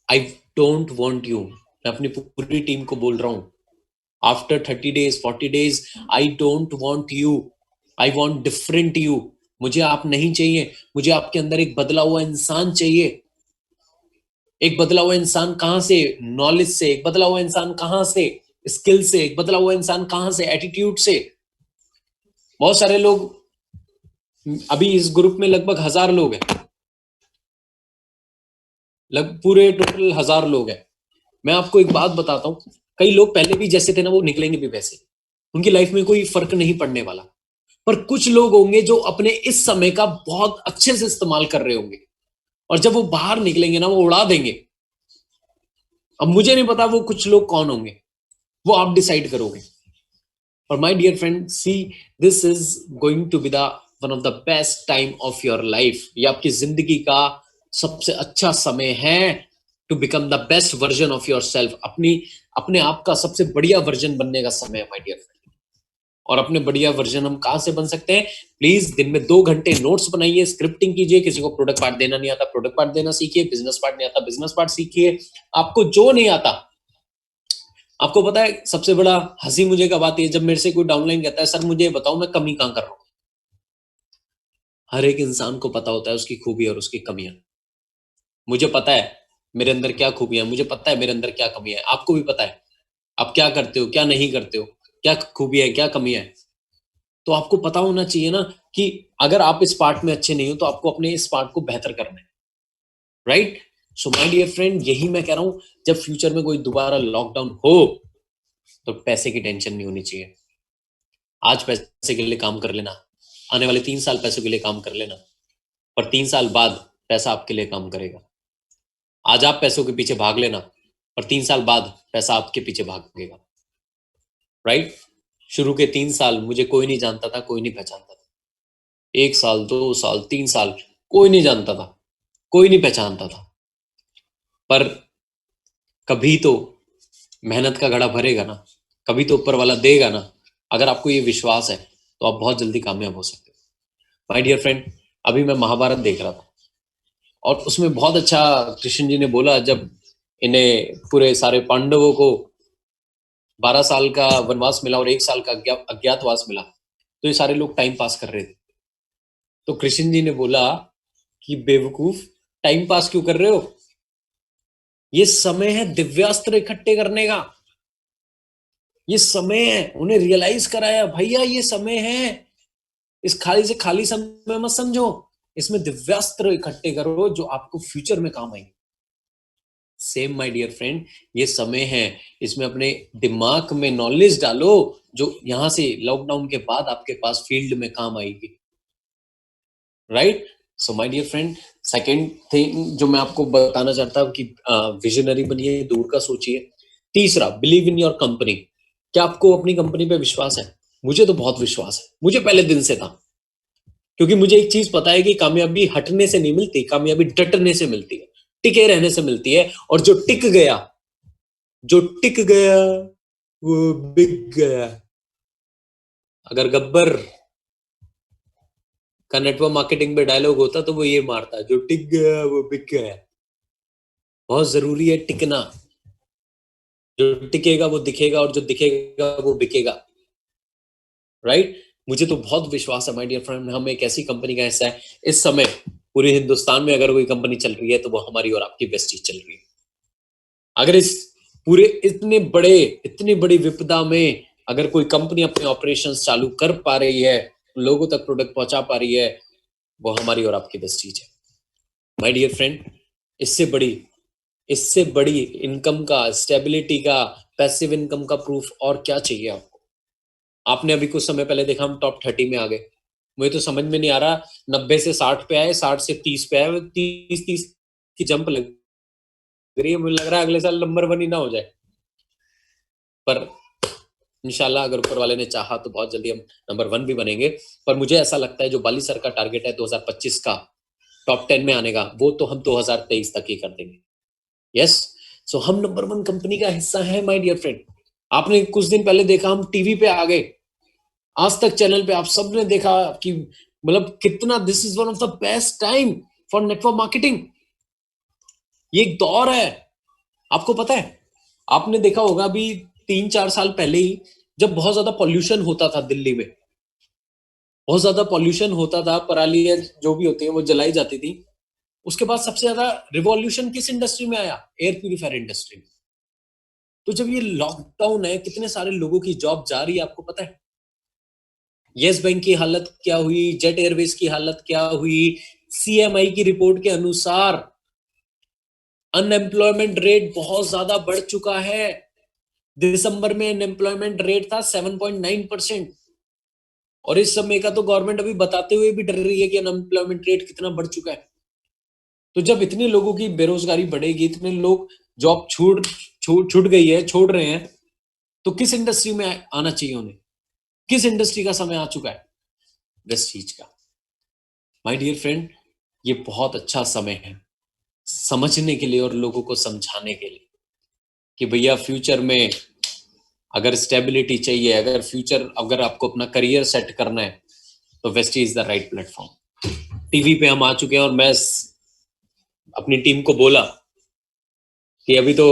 Speaker 1: आई डोंट वॉन्ट यू, मैं अपनी पूरी टीम को बोल रहा हूँ, after 30 days 40 days, I don't want you, I want different you. मुझे आप नहीं चाहिए, मुझे आपके अंदर एक बदला हुआ इंसान चाहिए। एक बदला हुआ इंसान कहां से? नॉलेज से। एक बदला हुआ इंसान कहां से? स्किल से। एक बदला हुआ इंसान कहां से? एटीट्यूड से। बहुत सारे लोग, अभी इस ग्रुप में लगभग 1000 लोग हैं। पूरे टोटल 1000 लोग हैं। मैं आपको एक बात बताता हूँ, कई लोग पहले भी जैसे थे ना वो निकलेंगे भी वैसे, उनकी लाइफ में कोई फर्क नहीं पड़ने वाला। पर कुछ लोग होंगे जो अपने इस समय का बहुत अच्छे से इस्तेमाल कर रहे होंगे, और जब वो बाहर निकलेंगे ना वो उड़ा देंगे। अब मुझे नहीं पता वो कुछ लोग कौन होंगे, वो आप डिसाइड करोगे। और my dear friend, see, this is going to be the one of the best time of your life. ये आपकी जिंदगी का सबसे अच्छा समय है to become the best version of yourself. अपने आप का सबसे बढ़िया वर्जन बनने का समय है माय डियर फ्रेंड। और अपने बढ़िया वर्जन हम कहां से बन सकते हैं? प्लीज दिन में 2 घंटे नोट्स बनाइए, स्क्रिप्टिंग कीजिए। किसी को प्रोडक्ट पार्ट देना नहीं आता, प्रोडक्ट पार्ट देना सीखिए। बिजनेस पार्ट नहीं आता, बिजनेस पार्ट सीखिए। आपको जो नहीं आता, आपको पता है सबसे बड़ा हंसी मुझे का बात है, जब मेरे से कोई डाउनलाइन कहता है सर मुझे बताओ मैं कमी कहां कर रहा हूं। हर एक इंसान को पता होता है उसकी खूबी और उसकी कमियां। मुझे पता है मेरे अंदर क्या खूबियां, मुझे पता है मेरे अंदर क्या कमियां है, आपको भी पता है आप क्या करते हो क्या नहीं करते हो, क्या खूबी है क्या कमियां है। तो आपको पता होना चाहिए ना कि अगर आप इस पार्ट में अच्छे नहीं हो तो आपको अपने इस पार्ट को बेहतर करना है, right? So my dear friend, यही मैं कह रहा हूं, जब फ्यूचर में कोई दोबारा लॉकडाउन हो तो पैसे की टेंशन नहीं होनी चाहिए। आज पैसे के लिए काम कर लेना, आने वाले 3 साल पैसों के लिए काम कर लेना, पर 3 साल बाद पैसा आपके लिए काम करेगा। आज आप पैसों के पीछे भाग लेना, पर 3 साल बाद पैसा आपके पीछे भागेगा, राइट? शुरू के 3 साल मुझे कोई नहीं जानता था, कोई नहीं पहचानता था। 1 साल 2 साल 3 साल कोई नहीं जानता था, कोई नहीं पहचानता था। पर कभी तो मेहनत का घड़ा भरेगा ना, कभी तो ऊपर वाला देगा ना। अगर आपको ये विश्वास है तो आप बहुत जल्दी कामयाब हो सकते हो। माय डियर फ्रेंड, अभी मैं महाभारत देख रहा था और उसमें बहुत अच्छा कृष्ण जी ने बोला, जब इन्हें पूरे सारे पांडवों को 12 साल का वनवास मिला और 1 साल का अज्ञातवास मिला, तो ये सारे लोग टाइम पास कर रहे थे। तो कृष्ण जी ने बोला कि बेवकूफ, टाइम पास क्यों कर रहे हो? ये समय है दिव्यास्त्र इकट्ठे करने का, ये समय है। उन्हें रियलाइज कराया भैया ये समय है, इस खाली से खाली समय मत समझो, इसमें दिव्यास्त्र इकट्ठे करो जो आपको फ्यूचर में काम आएंगे। सेम माय डियर फ्रेंड, ये समय है, इसमें अपने दिमाग में नॉलेज डालो जो यहां से लॉकडाउन के बाद आपके पास फील्ड में काम आएगी, right? So my dear friend, second thing जो मैं आपको बताना चाहता हूँ कि विजनरी बनिए, दूर का सोचिए। तीसरा, बिलीव इन योर कंपनी। क्या आपको अपनी कंपनी पे विश्वास है? मुझे तो बहुत विश्वास है, मुझे पहले दिन से था। क्योंकि मुझे एक चीज पता है कि कामयाबी हटने से नहीं मिलती, कामयाबी डटने से मिलती है, टिके रहने से मिलती है। और जो टिक गया, जो टिक गया वो बिक गया। अगर गब्बर का नेटवर्क मार्केटिंग पे डायलॉग होता तो वो ये मारता, जो टिक गया वो बिक गया। बहुत जरूरी है टिकना। जो टिकेगा वो दिखेगा और जो दिखेगा वो बिकेगा, राइट? मुझे तो बहुत विश्वास है माय डियर फ्रेंड, हम एक ऐसी कंपनी का हिस्सा है। इस समय पूरे हिंदुस्तान में अगर कोई कंपनी चल रही है तो वो हमारी और आपकी बेस्टीज चल रही है। अगर इस पूरे इतनी बड़ी विपदा में अगर कोई कंपनी अपने ऑपरेशंस चालू कर पा रही है, लोगों तक प्रोडक्ट पहुंचा पा रही है, वो हमारी और आपकी बेस्टीज है माय डियर फ्रेंड। इससे बड़ी इससे बड़ी इनकम का, स्टेबिलिटी का, पैसिव इनकम का प्रूफ और क्या चाहिए आपको? आपने अभी कुछ समय पहले देखा हम टॉप 30 में आ गए। मुझे तो समझ में नहीं आ रहा, 90 से 60 पे आए, 60 से 30 पे आए, 30 की जंप लग रही है। मुझे लग रहा है अगले साल नंबर 1 ही ना हो जाए, पर इंशाल्लाह अगर ऊपर वाले ने चाहा तो बहुत जल्दी हम नंबर 1 भी बनेंगे। पर मुझे ऐसा लगता है जो बाली सर का टारगेट है 2025 का टॉप 10 में आने का, वो तो हम 2023 तक ही कर देंगे। यस, सो हम नंबर 1 कंपनी का हिस्सा है माय डियर फ्रेंड। आपने कुछ दिन पहले देखा हम टीवी पे आ गए, आज तक चैनल पे आप सबने देखा कि मतलब कितना this is one of the best time for network marketing. ये एक दौर है, आपको पता है। आपने देखा होगा अभी 3-4 साल पहले ही जब बहुत ज्यादा पॉल्यूशन होता था दिल्ली में, बहुत ज्यादा पॉल्यूशन होता था, परालियां जो भी होती है वो जलाई जाती थी। उसके बाद सबसे ज्यादा रिवॉल्यूशन किस इंडस्ट्री में आया? एयर प्यूरिफायर इंडस्ट्री में। तो जब ये लॉकडाउन है, कितने सारे लोगों की जॉब जा रही है, आपको पता है? यस बैंक की हालत क्या हुई, जेट एयरवेज की हालत क्या हुई? सीएमआई की रिपोर्ट के अनुसार अनएम्प्लॉयमेंट रेट बहुत ज्यादा बढ़ चुका है। दिसंबर में अनएम्प्लॉयमेंट रेट था 7.9%, और इस समय का तो गवर्नमेंट अभी बताते हुए भी डर रही है कि अनएम्प्लॉयमेंट रेट कितना बढ़ चुका है। तो जब इतने लोगों की बेरोजगारी बढ़ेगी, इतने लोग जॉब छूट गई है, छोड़ रहे हैं, तो किस इंडस्ट्री में आना चाहिए उन्हें? किस इंडस्ट्री का समय आ चुका है? वेस्टीज का। माय डियर फ्रेंड, ये बहुत अच्छा समय है समझने के लिए और लोगों को समझाने के लिए कि भैया फ्यूचर में अगर स्टेबिलिटी चाहिए, अगर आपको अपना करियर सेट करना है, तो Vestige is the right platform. TV पे हम आ चुके हैं और मैं अपनी टीम को बोला कि अभी तो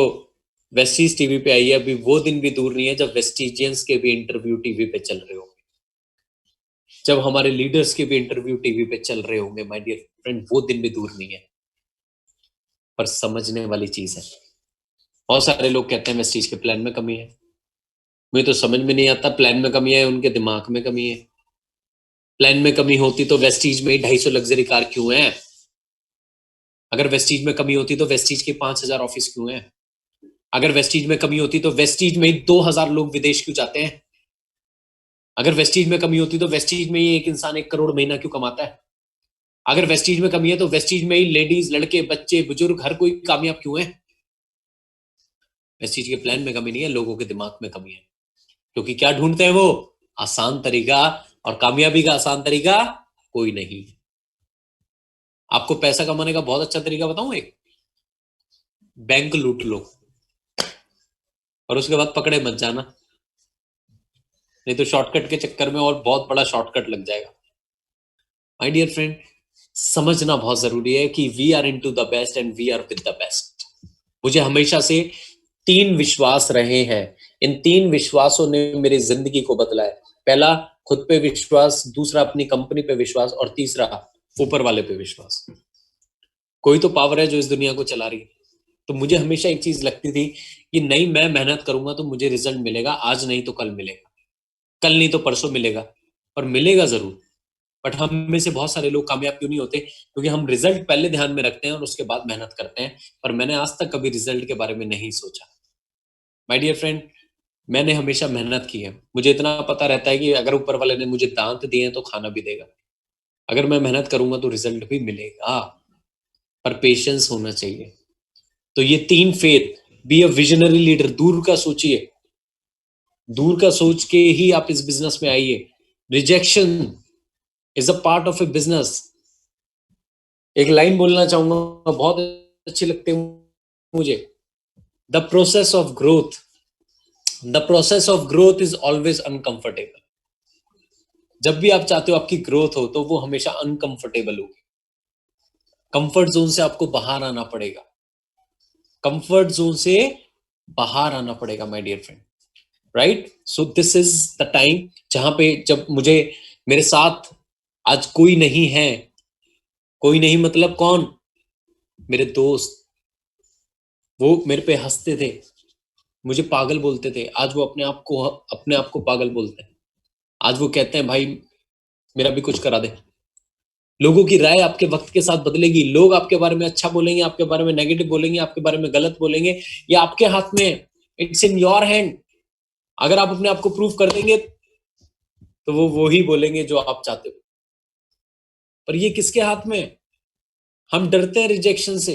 Speaker 1: वेस्टीज टीवी पे आई है, अभी वो दिन भी दूर नहीं है जब वेस्टीजियंस के भी इंटरव्यू टीवी पे चल रहे होंगे, जब हमारे लीडर्स के भी इंटरव्यू टीवी पे चल रहे होंगे। माय डियर फ्रेंड, वो दिन भी दूर नहीं है। पर समझने वाली चीज है, बहुत सारे लोग कहते हैं वेस्टीज के प्लान में कमी है। मुझे तो समझ में नहीं आता प्लान में कमी है, उनके दिमाग में कमी है। प्लान में कमी होती तो वेस्टीज में ही 250 लग्जरी कार क्यों है? अगर वेस्टीज में कमी होती तो वेस्टीज के 5000 ऑफिस क्यों है? अगर वेस्टीज में कमी होती तो वेस्टीज में ही 2000 लोग विदेश क्यों जाते हैं? अगर वेस्टीज में कमी होती तो वेस्टीज में ही एक इंसान 1 करोड़ महीना क्यों कमाता है? अगर वेस्टीज में कमी है तो वेस्टीज में ही लेडीज, लड़के, बच्चे, बुजुर्ग हर कोई कामयाब क्यों है? वेस्टीज के प्लान में कमी नहीं है, लोगों के दिमाग में कमी है। क्योंकि क्या ढूंढते हैं वो? आसान तरीका, और कामयाबी का आसान तरीका कोई नहीं। आपको पैसा कमाने का बहुत अच्छा तरीका बताऊं एक? बैंक लूट लो और उसके बाद पकड़े मत जाना, नहीं तो शॉर्टकट के चक्कर में और बहुत बड़ा शॉर्टकट लग जाएगा। माय डियर फ्रेंड, समझना बहुत जरूरी है कि we are into the best and we are with the best. मुझे हमेशा से 3 विश्वास रहे हैं। इन 3 विश्वासों ने मेरी जिंदगी को बदला है। पहला, खुद पे विश्वास। दूसरा, अपनी कंपनी पे विश्वास। और तीसरा, ऊपर वाले पे विश्वास। कोई तो पावर है जो इस दुनिया को चला रही है। तो मुझे हमेशा एक चीज लगती थी कि नहीं, मैं मेहनत करूंगा तो मुझे रिजल्ट मिलेगा, आज नहीं तो कल मिलेगा, कल नहीं तो परसों मिलेगा, पर मिलेगा जरूर। बट हम में से बहुत सारे लोग कामयाब क्यों नहीं होते? क्योंकि हम रिजल्ट पहले ध्यान में रखते हैं और उसके बाद मेहनत करते हैं। पर मैंने आज तक कभी रिजल्ट के बारे में नहीं सोचा। माय डियर फ्रेंड, मैंने हमेशा मेहनत की है। मुझे इतना पता रहता है कि अगर ऊपर वाले ने मुझे दांत दिए हैं तो खाना भी देगा। अगर मैं मेहनत करूंगा तो रिजल्ट भी मिलेगा, पर पेशेंस होना चाहिए। तो ये 3 faith, B a visionary leader, दूर का सोचिए, दूर का सोच के ही आप इस बिजनेस में आइए। Rejection is a part of A business. एक लाइन बोलना चाहूंगा, बहुत अच्छी लगती है मुझे। The process of growth, the process of growth is always uncomfortable. जब भी आप चाहते हो आपकी ग्रोथ हो तो वो हमेशा अनकंफर्टेबल होगी। कंफर्ट जोन से आपको बाहर आना पड़ेगा, कंफर्ट जोन से बाहर आना पड़ेगा my dear friend. Right? So this is the time जहां पे, जब मुझे, मेरे साथ आज कोई नहीं है। कोई नहीं मतलब कौन? मेरे दोस्त। वो मेरे पे हंसते थे, मुझे पागल बोलते थे, आज वो अपने आप को पागल बोलते हैं। आज वो कहते हैं भाई मेरा भी कुछ करा दे। लोगों की राय आपके वक्त के साथ बदलेगी। लोग आपके बारे में अच्छा बोलेंगे, आपके बारे में नेगेटिव बोलेंगे, आपके बारे में गलत बोलेंगे, ये आपके हाथ में है। It's in your hand. अगर आप अपने आप को प्रूव कर देंगे तो वो ही बोलेंगे जो आप चाहते हो। पर ये किसके हाथ में है? हम डरते हैं रिजेक्शन से।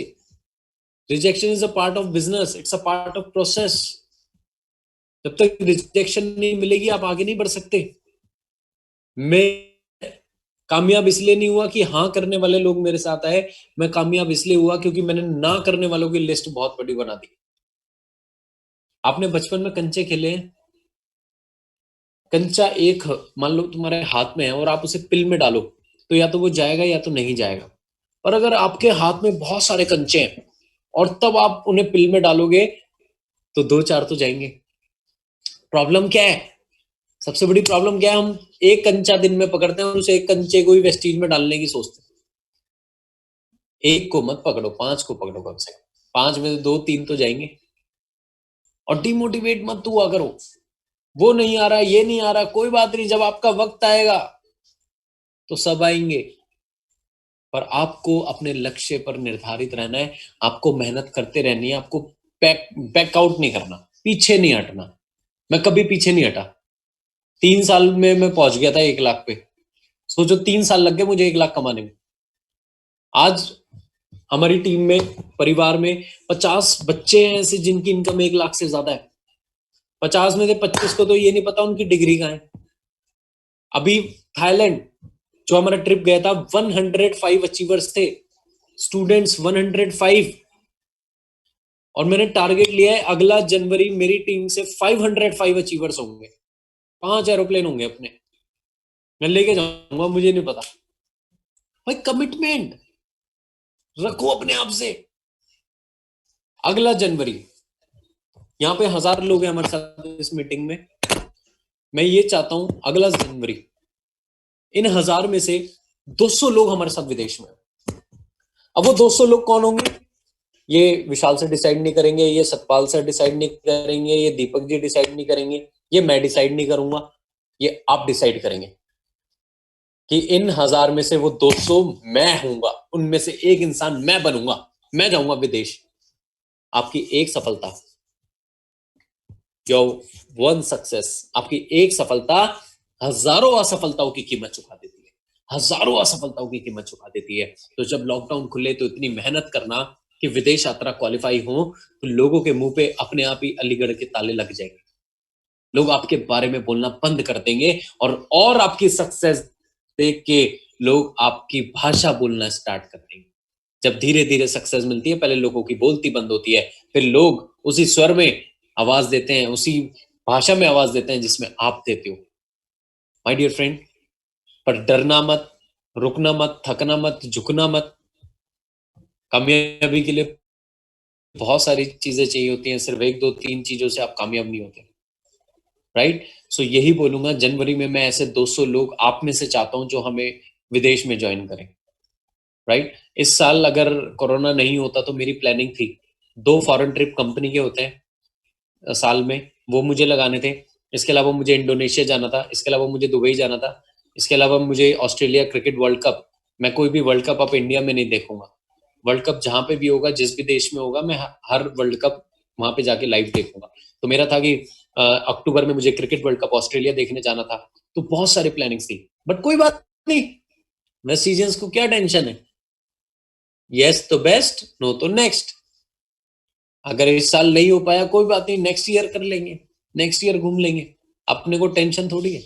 Speaker 1: Rejection is a part of business, it's a part of process. जब तक रिजेक्शन नहीं मिलेगी आप आगे नहीं बढ़ सकते। मैं कामयाब इसलिए नहीं हुआ कि हाँ करने वाले लोग मेरे साथ आए, मैं कामयाब इसलिए हुआ क्योंकि मैंने ना करने वालों की लिस्ट बहुत बड़ी बना दी। आपने बचपन में कंचे खेले हैं? कंचा एक मान लो तुम्हारे हाथ में है और आप उसे पिल में डालो तो या तो वो जाएगा या तो नहीं जाएगा। और अगर आपके हाथ में बहुत सारे कंचे हैं और तब आप उन्हें पिल में डालोगे तो 2-4 तो जाएंगे। प्रॉब्लम क्या है? सबसे बड़ी प्रॉब्लम क्या है? हम एक कंचा दिन में पकड़ते हैं और उस एक कंचे को ही वेस्टीज में डालने की सोचते हैं। एक को मत पकड़ो, 5 को पकड़ो कम से कम। 5 में से 2-3 तो जाएंगे। और डिमोटिवेट मत हुआ करो, वो नहीं आ रहा, ये नहीं आ रहा, कोई बात नहीं, जब आपका वक्त आएगा तो सब आएंगे। पर आपको अपने लक्ष्य पर निर्धारित रहना है, आपको मेहनत करते रहनी है, आपको बैकआउट नहीं करना, पीछे नहीं हटना। मैं कभी पीछे नहीं हटा। 3 साल में मैं पहुंच गया था 1 लाख पे। सोचो 3 साल लग गए मुझे 1 लाख कमाने में। आज हमारी टीम में, परिवार में 50 बच्चे हैं ऐसे जिनकी इनकम 1 लाख से ज्यादा है। 50 में से 25 को तो ये नहीं पता उनकी डिग्री कहाँ है। अभी थाईलैंड जो हमारा ट्रिप गया था, 105 अचीवर्स थे, स्टूडेंट्स 105। और मैंने टारगेट लिया है अगला जनवरी मेरी टीम से 505 अचीवर्स होंगे, 5 एरोप्लेन होंगे अपने, मैं लेके जाऊंगा। मुझे नहीं पता भाई, कमिटमेंट रखो अपने आप से। अगला जनवरी, यहाँ पे 1000 लोग हैं हमारे साथ इस मीटिंग में। मैं ये चाहता हूं अगला जनवरी इन 1000 में से 200 लोग हमारे साथ विदेश में। अब वो 200 लोग कौन होंगे, ये विशाल से डिसाइड नहीं करेंगे, ये सतपाल से डिसाइड नहीं करेंगे, ये दीपक जी डिसाइड नहीं करेंगे, ये मैं डिसाइड नहीं करूंगा, ये आप डिसाइड करेंगे कि इन 1000 में से वो 200 मैं हूंगा, उनमें से एक इंसान मैं बनूंगा, मैं जाऊंगा विदेश। आपकी एक सफलता, योर वन सक्सेस, आपकी एक सफलता हजारों असफलताओं की कीमत चुका देती है, हजारों असफलताओं की कीमत चुका देती है। तो जब लॉकडाउन खुले तो इतनी मेहनत करना कि विदेश यात्रा क्वालिफाई हो, तो लोगों के मुंह पे अपने आप ही अलीगढ़ के ताले लग जाएंगे। लोग आपके बारे में बोलना बंद कर देंगे, और आपकी सक्सेस देख के लोग आपकी भाषा बोलना स्टार्ट कर देंगे। जब धीरे धीरे सक्सेस मिलती है, पहले लोगों की बोलती बंद होती है, फिर लोग उसी स्वर में आवाज देते हैं, उसी भाषा में आवाज देते हैं जिसमें आप देते हो। माय डियर फ्रेंड, पर डरना मत, रुकना मत, थकना मत, झुकना मत। कामयाबी के लिए बहुत सारी चीजें चाहिए होती हैं, सिर्फ 1 2 3 चीजों से आप कामयाब नहीं होते। राइट, सो यही बोलूंगा, जनवरी में मैं ऐसे 200 लोग आप में से चाहता हूं जो हमें विदेश में ज्वाइन करें। राइट, इस साल अगर कोरोना नहीं होता तो मेरी प्लानिंग थी, 2 फॉरेन ट्रिप कंपनी के होते हैं साल में, वो मुझे लगाने थे। इसके अलावा मुझे इंडोनेशिया जाना था, इसके अलावा मुझे दुबई जाना था, इसके अलावा मुझे ऑस्ट्रेलिया क्रिकेट वर्ल्ड कप। मैं कोई भी वर्ल्ड कप अब इंडिया में नहीं देखूंगा। वर्ल्ड कप जहां पे भी होगा, जिस भी देश में होगा, मैं हर वर्ल्ड कप वहां पे जाके लाइव देखूंगा। तो मेरा था कि अक्टूबर में मुझे क्रिकेट वर्ल्ड कप ऑस्ट्रेलिया देखने जाना था। तो बहुत सारे प्लानिंग्स थी, बट कोई बात नहीं, मैं सीजन्स को क्या टेंशन है। यस तो बेस्ट, नो तो नेक्स्ट। अगर इस साल नहीं हो पाया कोई बात नहीं, नेक्स्ट ईयर कर लेंगे, नेक्स्ट ईयर घूम लेंगे, अपने को टेंशन थोड़ी है।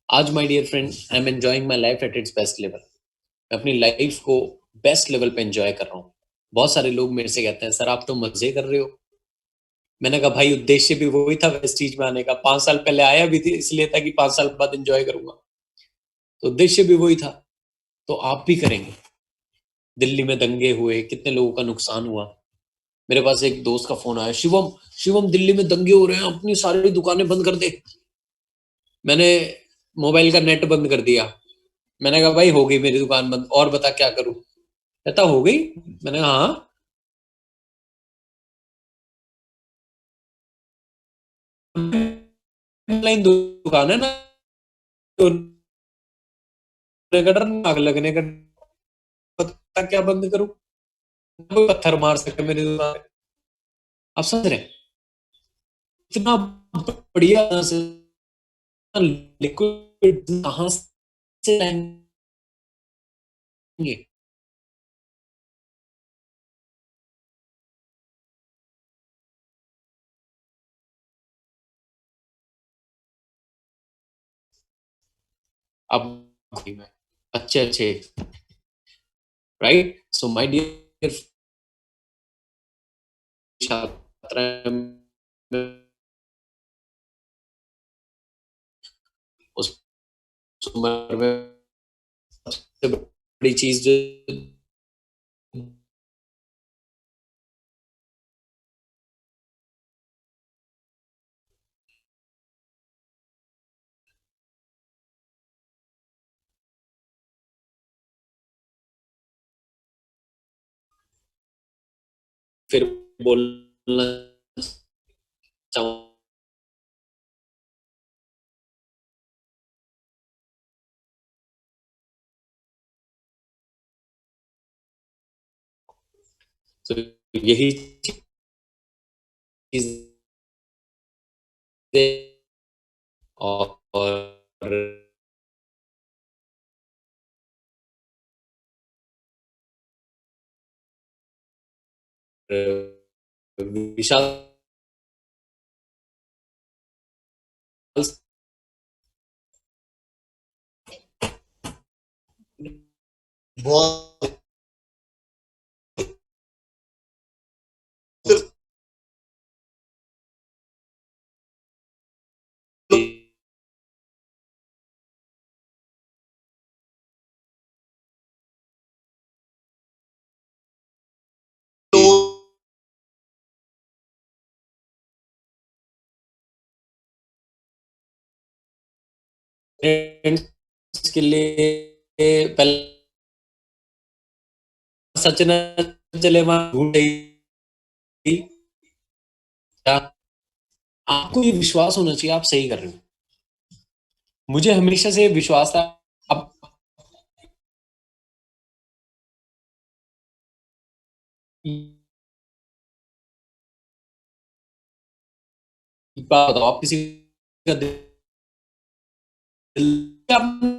Speaker 1: आज my dear friend, I am enjoying my life at its best level. मैं अपनी लाइफ को बेस्ट लेवल पे एंजॉय कर रहा हूँ। बहुत सारे लोग मेरे से कहते हैं सर आप तो मजे कर रहे हो। मैंने कहा भाई उद्देश्य भी वही था वेस्टीज में आने का, 5 साल पहले आया भी थी इसलिए था कि 5 साल बाद एंजॉय करूंगा। तो उद्देश्य भी वही था, तो आप भी करेंगे। दिल्ली में दंगे हुए, कितने लोगों का नुकसान हुआ। मेरे पास एक दोस्त का फोन आया, शिवम शिवम दिल्ली में दंगे हो रहे हैं, अपनी सारी दुकानें बंद कर दे। मैंने मोबाइल का नेट बंद कर दिया। मैंने कहा भाई हो गई मेरी दुकान बंद, और बता क्या करूं। कहता हो गई। मैंने कहा हाँ। ऑनलाइन दुकान है ना, का डर, आग लगने का, पता क्या बंद करूं, कोई पत्थर मार सके मेरी दुकान पे। आप समझ रहे हैं? इतना बढ़िया से लिक्विड कहां से लाएंगे। अब में अच्छे अच्छे, राइट, सो माय डियर छात्र, उस उम्र में सबसे बड़ी चीज जो फिर बोलना चाहूँ तो यही चीज़ और विशाल
Speaker 2: बहुत
Speaker 1: के लिए पहले सच न चले आपको ये विश्वास होना चाहिए आप सही कर रहे हो। मुझे हमेशा से विश्वास था अब बताओ आप किसी का दिल आपने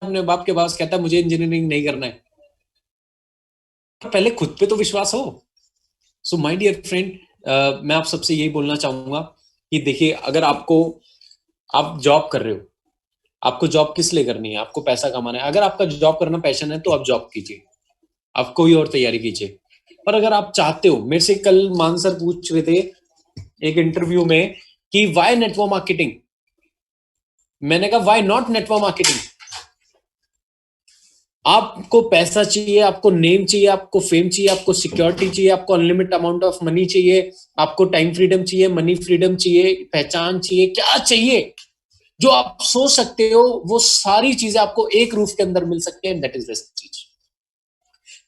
Speaker 1: अपने बाप के पास कहता है मुझे इंजीनियरिंग नहीं करना है, पहले खुद पे तो विश्वास हो। सो माय डियर फ्रेंड, मैं आप सबसे यही बोलना चाहूंगा कि देखिए अगर आप जॉब कर रहे हो, आपको जॉब किस लिए करनी है, आपको पैसा कमाना है। अगर आपका जॉब करना पैशन है तो आप जॉब कीजिए, आप कोई और तैयारी कीजिए। पर अगर आप चाहते हो, मेरे से कल मान सर पूछ रहे थे एक इंटरव्यू में कि वाई नेटवर्क मार्केटिंग, मैंने कहा वाई नॉट नेटवर्क मार्केटिंग। आपको पैसा चाहिए, आपको नेम चाहिए, आपको फेम चाहिए, आपको सिक्योरिटी चाहिए, आपको अनलिमिटेड अमाउंट ऑफ मनी चाहिए, आपको टाइम फ्रीडम चाहिए, मनी फ्रीडम चाहिए, पहचान चाहिए, क्या चाहिए जो आप सोच सकते हो, वो सारी चीजें आपको एक रूफ के अंदर मिल सकती है। दैट इज द चीज।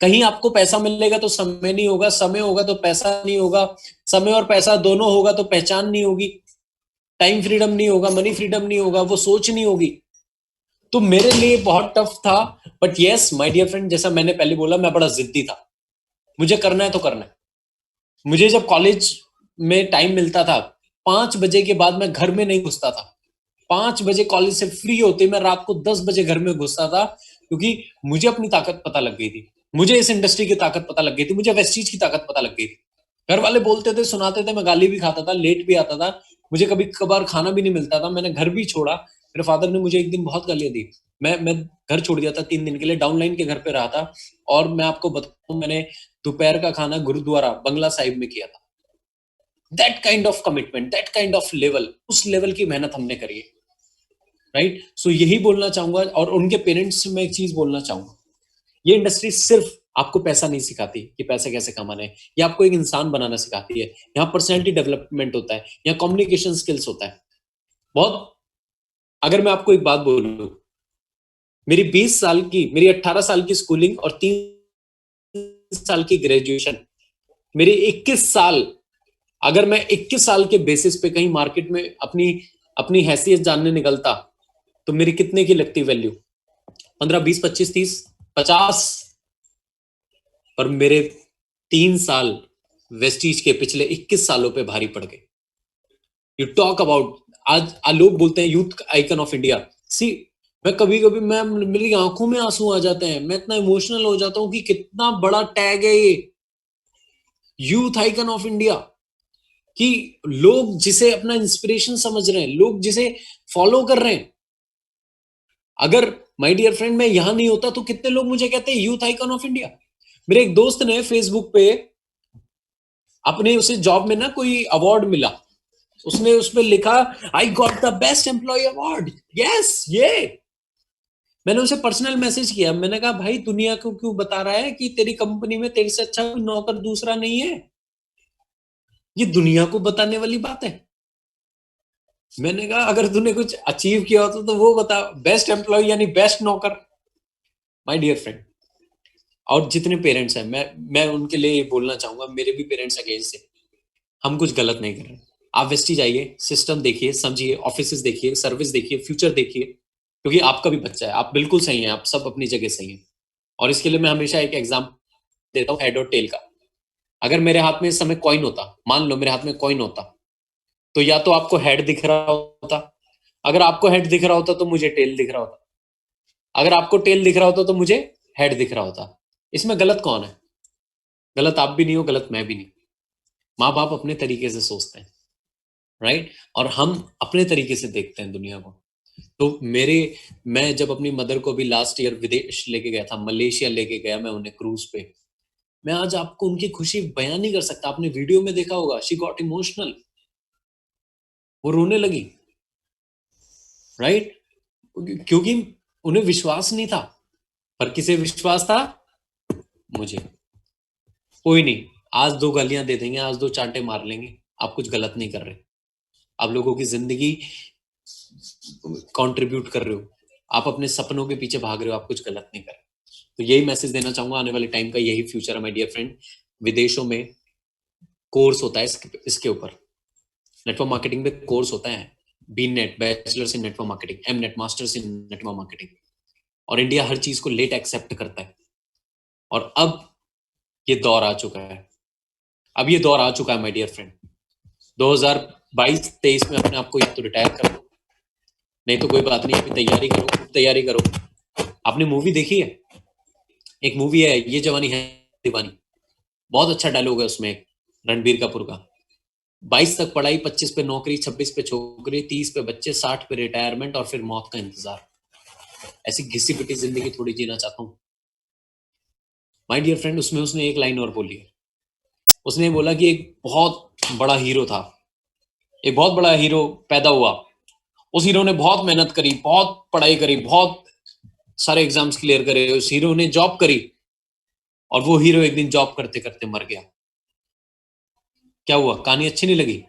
Speaker 1: कहीं आपको पैसा मिलेगा तो समय नहीं होगा, समय होगा तो पैसा नहीं होगा, समय और पैसा दोनों होगा तो पहचान नहीं होगी, टाइम फ्रीडम नहीं होगा, मनी फ्रीडम नहीं होगा, वो सोच नहीं होगी। तो मेरे लिए बहुत टफ था। But yes my dear friend, जैसा मैंने पहले बोला, मैं बड़ा जिद्दी था, मुझे करना है तो करना है। मुझे जब कॉलेज में टाइम मिलता था, 5 बजे के बाद मैं घर में नहीं घुसता था। 5 बजे कॉलेज से फ्री होते मैं रात को 10 बजे घर में घुसता था, क्योंकि मुझे अपनी ताकत पता लग गई थी, मुझे इस इंडस्ट्री की ताकत पता लग गई थी, मुझे वेस्टीज की ताकत पता लग गई थी। घर वाले बोलते थे, सुनाते थे, मैं गाली भी खाता था, लेट भी आता था, मुझे कभी कभार खाना भी नहीं मिलता था, मैंने घर भी छोड़ा। मेरे फादर ने मुझे एक दिन बहुत गालियां दी। मैं घर छोड़ दिया था 3 दिन के लिए, डाउनलाइन के घर पे रहा था। और मैं आपको बताऊं, मैंने दोपहर का खाना गुरुद्वारा बंगला साहिब में किया था। That kind of commitment, that kind of level, उस लेवल की मेहनत हमने करी है। राइट। सो यही बोलना चाहूंगा। और उनके पेरेंट्स से मैं एक चीज बोलना चाहूंगा, ये इंडस्ट्री सिर्फ आपको पैसा नहीं सिखाती कि पैसे कैसे कमाने हैं, ये आपको एक इंसान बनाना सिखाती है। यहाँ पर्सनैलिटी डेवलपमेंट होता है, यहाँ कम्युनिकेशन स्किल्स होता है बहुत। अगर मैं आपको एक बात बोलूं, मेरी 20 साल की, मेरी 18 साल की स्कूलिंग और 3 साल की ग्रेजुएशन, मेरी 21 साल, अगर मैं 21 साल के बेसिस पे कहीं मार्केट में अपनी अपनी हैसियत जानने निकलता, तो मेरी कितने की लगती वैल्यू? 15, 20, 25, 30, 50। और मेरे 3 साल वेस्टीज के पिछले 21 सालों पे भारी पड़ गए। यू टॉक अबाउट, आज लोग बोलते हैं यूथ आइकन ऑफ इंडिया। सी, मैं कभी कभी, मैं मेरी आंखों में आंसू आ जाते हैं, मैं इतना इमोशनल हो जाता हूं कि कितना बड़ा टैग है ये, यूथ आइकन ऑफ इंडिया। कि लोग जिसे अपना इंस्पिरेशन समझ रहे हैं, लोग जिसे फॉलो कर रहे हैं। अगर माय डियर फ्रेंड मैं यहां नहीं होता तो कितने लोग मुझे कहते हैं यूथ आइकन ऑफ इंडिया। मेरे एक दोस्त ने फेसबुक पे अपने, उसे जॉब में ना कोई अवार्ड मिला, उसने उसमें लिखा I got the best employ award. Yes, ये मैंने उसे पर्सनल मैसेज किया, मैंने कहा भाई दुनिया को क्यों बता रहा है कि तेरी कंपनी में तेरे से अच्छा कोई नौकर दूसरा नहीं है? ये दुनिया को बताने वाली बात है। मैंने कहा अगर तूने कुछ अचीव किया होता तो वो बता, बेस्ट एम्प्लॉय यानी बेस्ट नौकर। माय डियर फ्रेंड, और जितने पेरेंट्स हैं, मैं उनके लिए बोलना चाहूंगा, मेरे भी पेरेंट्स अगेंस्ट है, हम कुछ गलत नहीं कर रहे। आप वेस्टीज आइए, सिस्टम देखिए, समझिए, ऑफिसेस देखिए, सर्विस देखिए, फ्यूचर देखिए, क्योंकि आपका भी बच्चा है, आप बिल्कुल सही हैं, आप सब अपनी जगह सही हैं। और इसके लिए मैं हमेशा एक एग्जाम्पल देता हूँ हेड और टेल का। अगर मेरे हाथ में इस समय कॉइन होता, मान लो मेरे हाथ में कॉइन होता, तो या तो आपको हेड दिख रहा होता, अगर आपको हेड दिख रहा होता तो मुझे टेल दिख रहा होता, अगर आपको टेल दिख रहा होता तो मुझे हेड दिख रहा होता। इसमें गलत कौन है? गलत आप भी नहीं हो, गलत मैं भी नहीं। माँ बाप अपने तरीके से सोचते हैं, राइट, और हम अपने तरीके से देखते हैं दुनिया को। तो मैं जब अपनी मदर को भी लास्ट ईयर विदेश लेके गया था, मलेशिया लेके गया मैं उन्हें क्रूज पे, मैं आज आपको उनकी खुशी बयान नहीं कर सकता। आपने वीडियो में देखा होगा, शी गॉट इमोशनल, वो रोने लगी, राइट, क्योंकि उन्हें विश्वास नहीं था। पर किसे विश्वास था? मुझे। कोई नहीं, आज 2 गालियां दे देंगे, आज 2 चांटे मार लेंगे, आप कुछ गलत नहीं कर रहे, आप लोगों की जिंदगी कंट्रीब्यूट कर रहे हो, आप अपने सपनों के पीछे भाग रहे हो, आप कुछ गलत नहीं कर रहे। तो यही मैसेज देना चाहूंगा, आने वाले टाइम का यही फ्यूचर है माय डियर फ्रेंड। विदेशों में कोर्स होता है इसके ऊपर, नेटवर्क मार्केटिंग में कोर्स होता है, B net, bachelors in network marketing, M net, masters in network marketing. और इंडिया हर चीज को लेट एक्सेप्ट करता है। और अब ये दौर आ चुका है, अब ये दौर आ चुका है माय डियर फ्रेंड। 2022-23 में अपने आप को या तो रिटायर कर लो, नहीं तो कोई बात नहीं, अभी तैयारी करो, तैयारी करो। आपने मूवी देखी है? एक मूवी है ये जवानी है दीवानी, बहुत अच्छा डायलॉग है उसमें रणबीर कपूर का। 22 तक पढ़ाई, 25 पे नौकरी, 26 पे छोकरी, 30 पे बच्चे, 60 पे रिटायरमेंट और फिर मौत का इंतजार। ऐसी घिसी पिटी जिंदगी थोड़ी जीना चाहता हूँ माय डियर फ्रेंड। उसमें उसने एक लाइन और बोली है, उसने बोला कि एक बहुत बड़ा हीरो था, एक बहुत बड़ा हीरो पैदा हुआ, उस हीरो ने बहुत मेहनत करी, बहुत पढ़ाई करी, बहुत सारे एग्जाम्स क्लियर करे, उस हीरो ने जॉब करी, और वो हीरो एक दिन जॉब करते करते मर गया। क्या हुआ? कहानी अच्छी नहीं लगी?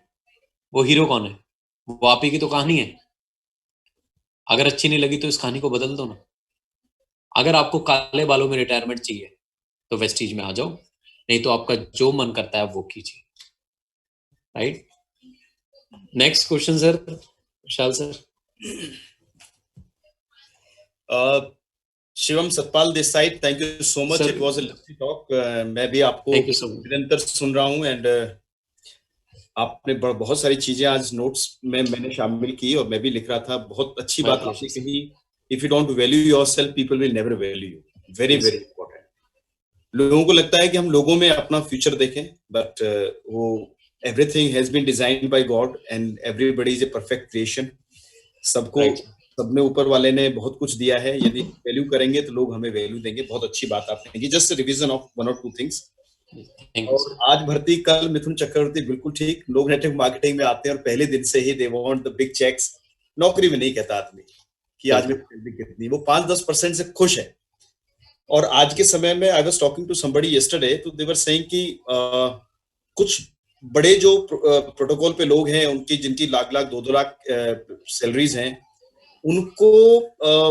Speaker 1: वो हीरो कौन है? वो आप ही की तो कहानी है। अगर अच्छी नहीं लगी तो इस कहानी को बदल दो ना। अगर आपको काले बालों में रिटायरमेंट चाहिए तो वेस्टीज में आ जाओ, नहीं तो आपका जो मन करता है वो कीजिए, right. Next question sir, Vishal sir.
Speaker 2: Shivam Satpal this side, thank you so much, it was a lovely talk. मैं भी आपको निरंतर सुन रहा हूँ, एंड आपने बहुत सारी चीजें आज नोट्स में मैंने शामिल की और मैं भी लिख रहा था। बहुत अच्छी बात आपने कही, if you don't value yourself people will never value you. Very very important. लोगों को लगता है कि हम लोगों में अपना फ्यूचर देखें, बट वो everything has been designed by god and everybody is a perfect creation. सबको सब में ऊपर वाले ने बहुत कुछ दिया है, यदि वैल्यू करेंगे तो लोग हमें वैल्यू देंगे। बहुत अच्छी बात आपने की, just revision of 1 or 2 things. और आज भर्ती, कल मिथुन चक्रवर्ती, बिल्कुल ठीक। लोग नेटवर्क मार्केटिंग में आते हैं और पहले दिन से ही they want the big cheques. नौकरी में नहीं कहता आदमी कि आज में सैलरी कितनी, वो 5-10% से खुश है। और आज के समय में I was talking to somebody yesterday, तो दे वर सेइंग कि कुछ बड़े जो प्रोटोकॉल पे लोग हैं, उनकी जिनकी लाख लाख 2-2 लाख सैलरीज हैं, उनको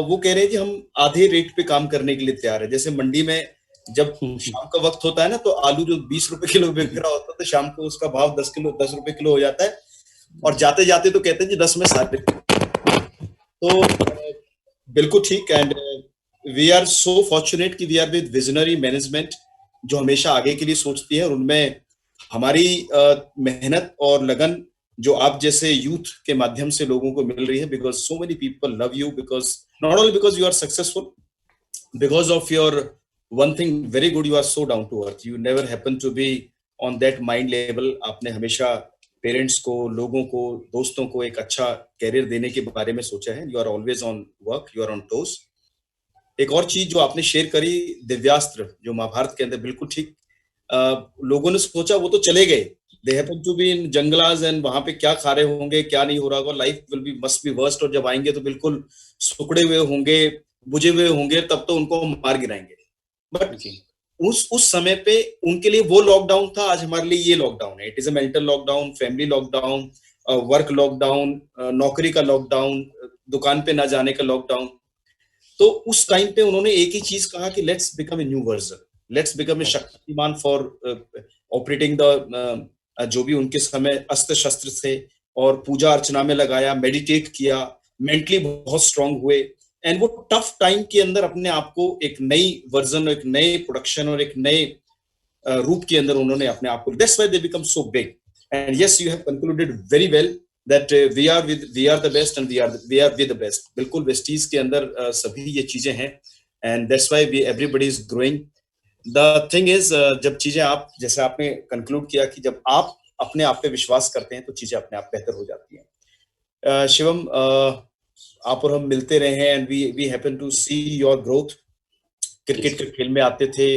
Speaker 2: वो कह रहे हैं कि हम आधे रेट पे काम करने के लिए तैयार है। जैसे मंडी में जब शाम का वक्त होता है ना, तो आलू जो 20 रुपए किलो बिक रहा होता है, तो शाम को उसका भाव 10 रुपए किलो हो जाता है, और जाते जाते तो कहते हैं कि 10 में सारे। तो बिल्कुल ठीक। And we are so fortunate कि we are with visionary management, जो हमेशा आगे के लिए सोचती है, और उनमें हमारी मेहनत और लगन जो आप जैसे यूथ के माध्यम से लोगों को मिल रही है, because so many people love you, because not only because you are successful, because of your one thing very good, you are so down to earth, you never happen to be on that mind level. आपने हमेशा parents को, लोगों को, दोस्तों को एक अच्छा career देने के बारे में सोचा है। You are always on work, you are on toes. एक और चीज जो आपने शेयर करी, दिव्यास्त्र जो महाभारत के अंदर, बिल्कुल ठीक। लोगों ने सोचा वो तो चले गए, they happen to be in jungles, and वहां पे क्या खा रहे होंगे, क्या नहीं हो रहा होगा, life will be must be worst, और जब आएंगे तो बिल्कुल सुकड़े हुए होंगे, बुझे हुए होंगे, तब तो उनको मार गिराएंगे। बट उस समय पे उनके लिए वो लॉकडाउन था, आज हमारे लिए ये लॉकडाउन है। It is a mental lockdown, family lockdown, work lockdown, नौकरी का लॉकडाउन, दुकान पे ना जाने का लॉकडाउन। तो उस टाइम पे उन्होंने एक ही चीज कहा कि let's become a new version, let's become a Shaktimaan for operating the जो भी उनके समय अस्त्र शस्त्र थे, और पूजा अर्चना में लगाया, मेडिटेट किया, मेंटली बहुत स्ट्रांग हुए, एंड वो टफ टाइम के अंदर अपने आप को एक नई वर्जन, एक नए प्रोडक्शन और एक नए रूप के अंदर उन्होंने अपने आप को, that's why they become so big. And yes, you have concluded very well that we are the best and we are with the best. बिल्कुल वेस्टीज के अंदर सभी ये चीजें हैं, and that's why we everybody is growing. The thing is, जब चीजें आप, जैसे आपने कंक्लूड किया कि जब आप अपने आप पे विश्वास करते हैं तो चीजें अपने आप बेहतर हो जाती हैं। शिवम, आप और हम मिलते रहे हैं, and we happen to see your growth. Cricket के खेल में आते थे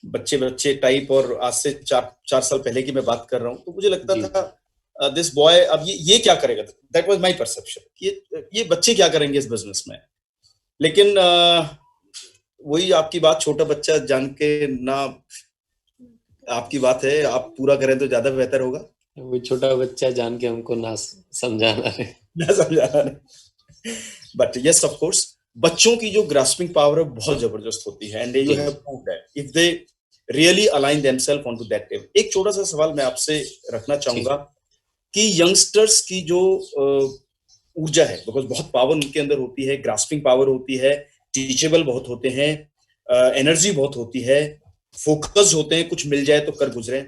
Speaker 2: बच्चे टाइप, और आज से 4 साल पहले की मैं बात कर रहा हूँ, तो मुझे लगता था दिस बॉय, अब ये क्या करेगा, दैट वाज माय परसेप्शन, ये बच्चे क्या करेंगे इस बिजनेस में। लेकिन वही आपकी बात, छोटा बच्चा जान के ना, आपकी बात है, आप पूरा करें तो ज्यादा बेहतर होगा।
Speaker 1: वो छोटा बच्चा जान के हमको ना समझाना है,
Speaker 2: ना समझाना है। बट यस, ऑफ कोर्स, बच्चों की जो ग्रास्पिंग पावर है बहुत जबरदस्त होती है, and you have proved that if they really align themselves on to that level. एक छोटा सा सवाल मैं आपसे रखना चाहूंगा कि यंगस्टर्स की जो ऊर्जा है, बिकॉज बहुत पावर उनके अंदर होती है, ग्रास्पिंग पावर होती है, टीचेबल बहुत होते हैं, एनर्जी बहुत होती है, फोकस होते हैं, कुछ मिल जाए तो कर गुजरे।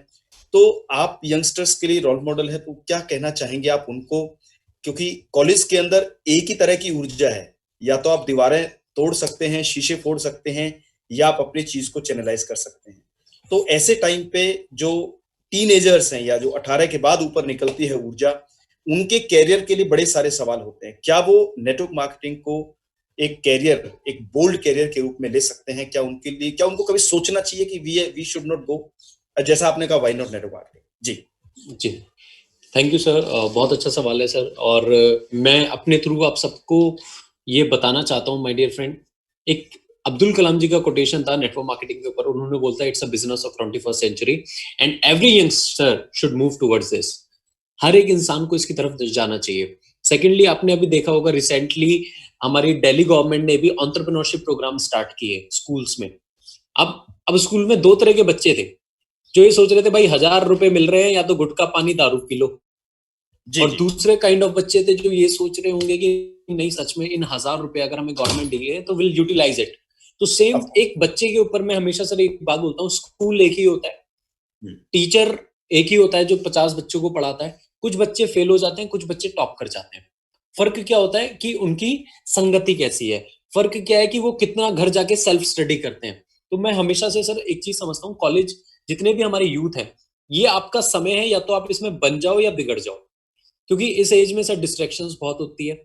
Speaker 2: तो आप यंगस्टर्स के लिए रोल मॉडल है, तो क्या कहना चाहेंगे आप उनको? क्योंकि कॉलेज के अंदर एक ही तरह की ऊर्जा है, या तो आप दीवारें तोड़ सकते हैं, शीशे फोड़ सकते हैं, या आप अपनी चीज को चैनलाइज कर सकते हैं। तो ऐसे टाइम पे जो टीनेजर्स हैं, या जो 18 के बाद ऊपर निकलती है ऊर्जा, उनके कैरियर के लिए बड़े सारे सवाल होते हैं। क्या वो नेटवर्क मार्केटिंग को एक कैरियर, एक बोल्ड कैरियर के रूप में ले सकते हैं? क्या उनके लिए, क्या उनको कभी सोचना चाहिए कि वी शुड नॉट गो, जैसा आपने कहा, व्हाई नॉट नेटवर्क मार्केटिंग?
Speaker 1: जी, थैंक यू सर, बहुत अच्छा सवाल है सर। और मैं अपने थ्रू आप सबको ये बताना चाहता हूँ, माय डियर फ्रेंड, एक अब्दुल कलाम जी का कोटेशन था नेटवर्क मार्केटिंग के ऊपर। उन्होंने बोलता है, it's a business of 21st century and every youngster should move towards this. हर एक इंसान को इसकी तरफ जाना चाहिए। सेकेंडली, आपने अभी देखा होगा रिसेंटली हमारी दिल्ली गवर्नमेंट ने भी एंटरप्रेन्योरशिप प्रोग्राम स्टार्ट किए स्कूल्स में। अब स्कूल में 2 तरह के बच्चे थे, जो ये सोच रहे थे भाई 1000 रुपए मिल रहे हैं, या तो गुटखा पानी दारू पी लो। और दूसरे काइंड ऑफ बच्चे थे जो ये सोच रहे होंगे कि नहीं, सच में इन 1000 रुपए अगर हमें गवर्नमेंट दिए तो विल यूटिलाइज इट। तो सेम एक बच्चे के ऊपर मैं हमेशा सर एक बात बोलता हूँ, स्कूल एक ही होता है, टीचर एक ही होता है जो 50 बच्चों को पढ़ाता है। कुछ बच्चे फेल हो जाते हैं, कुछ बच्चे टॉप कर जाते हैं। फर्क क्या होता है कि उनकी संगति कैसी है, फर्क क्या है कि वो कितना घर जाके सेल्फ स्टडी करते हैं। तो मैं हमेशा से सर एक चीज समझता हूँ, कॉलेज जितने भी हमारे यूथ है, ये आपका समय है, या तो आप इसमें बन जाओ या बिगड़ जाओ। क्योंकि इस एज में सर डिस्ट्रैक्शंस बहुत होती है।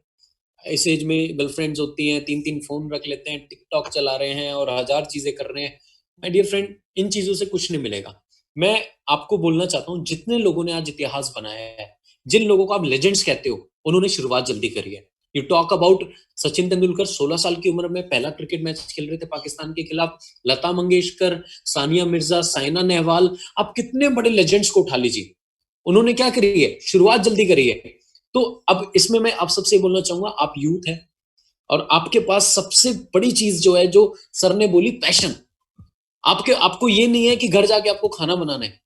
Speaker 1: इस एज में गर्लफ्रेंड्स होती हैं, 3-3 फोन रख लेते हैं, टिकटॉक चला रहे हैं और 1000 चीजें कर रहे हैं। माय डियर फ्रेंड, इन चीजों से कुछ नहीं मिलेगा। मैं आपको बोलना चाहता हूँ, जितने लोगों ने आज इतिहास बनाया है, जिन लोगों को आप लेजेंड्स कहते हो, उन्होंने शुरुआत जल्दी करी है। You talk about Sachin Tendulkar, 16 साल की उम्र में पहला क्रिकेट मैच खेल रहे थे पाकिस्तान के खिलाफ। लता मंगेशकर, सानिया मिर्जा, साइना नेहवाल, आप कितने बड़े लेजेंड्स को उठा लीजिए, उन्होंने क्या करी है, शुरुआत जल्दी करी है। तो अब इसमें मैं आप सबसे बोलना चाहूंगा, आप यूथ हैं और आपके पास सबसे बड़ी चीज जो है, जो सर ने बोली, पैशन। आपको ये नहीं है कि घर जाके आपको खाना बनाना है,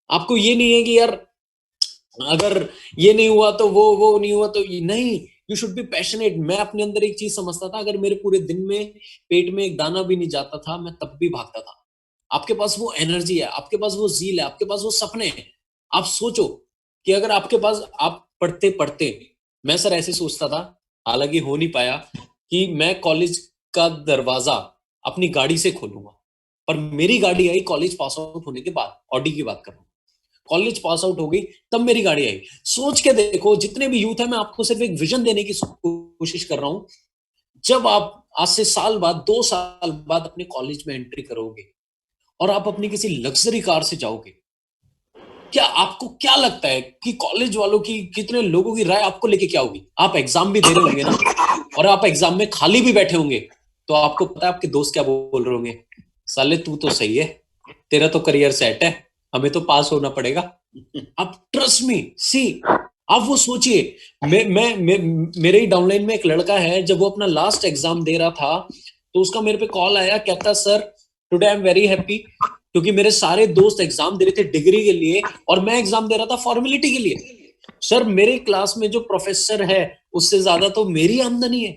Speaker 1: आपको ये नहीं है कि यार अगर ये नहीं हुआ तो वो नहीं हुआ तो नहीं, यू शुड बी पैशनेट। मैं अपने अंदर एक चीज समझता था, अगर मेरे पूरे दिन में पेट में एक दाना भी नहीं जाता था, मैं तब भी भागता था। आपके पास वो एनर्जी है, आपके पास वो ज़ील है, आपके पास वो सपने हैं। आप सोचो कि अगर आपके पास, आप पढ़ते पढ़ते, मैं सर ऐसे सोचता था, हालांकि हो नहीं पाया, कि मैं कॉलेज का दरवाजा अपनी गाड़ी से खोलूंगा। पर मेरी गाड़ी आई कॉलेज पास आउट होने के बाद, ऑडी की बात कर रहा हूँ। कॉलेज पास आउट हो गई तब मेरी गाड़ी आई। सोच के देखो, जितने भी यूथ है, मैं आपको सिर्फ एक विजन देने की कोशिश कर रहा हूं। जब आप आज से साल बाद, 2 साल बाद अपने कॉलेज में एंट्री करोगे और आप अपनी किसी लग्जरी कार से जाओगे, क्या आपको क्या लगता है कि कॉलेज वालों की, कितने लोगों की राय आपको लेके क्या होगी? आप एग्जाम भी दे रहे होंगे ना, और आप एग्जाम में खाली भी बैठे होंगे, तो आपको पता है आपके दोस्त क्या बोल रहे होंगे, साले तू तो सही है, तेरा तो करियर सेट है, हमें तो पास होना पड़ेगा। आप ट्रस्ट मी, सी, आप वो सोचिए। मेरे ही डाउनलाइन में एक लड़का है, जब वो अपना लास्ट एग्जाम दे रहा था, तो उसका मेरे पे कॉल आया, कहता sir today I am very happy क्योंकि मेरे सारे दोस्त एग्जाम दे रहे थे डिग्री के लिए और मैं एग्जाम दे रहा था फॉर्मेलिटी के लिए। सर मेरे क्लास में जो प्रोफेसर है उससे ज्यादा तो मेरी आमदनी है।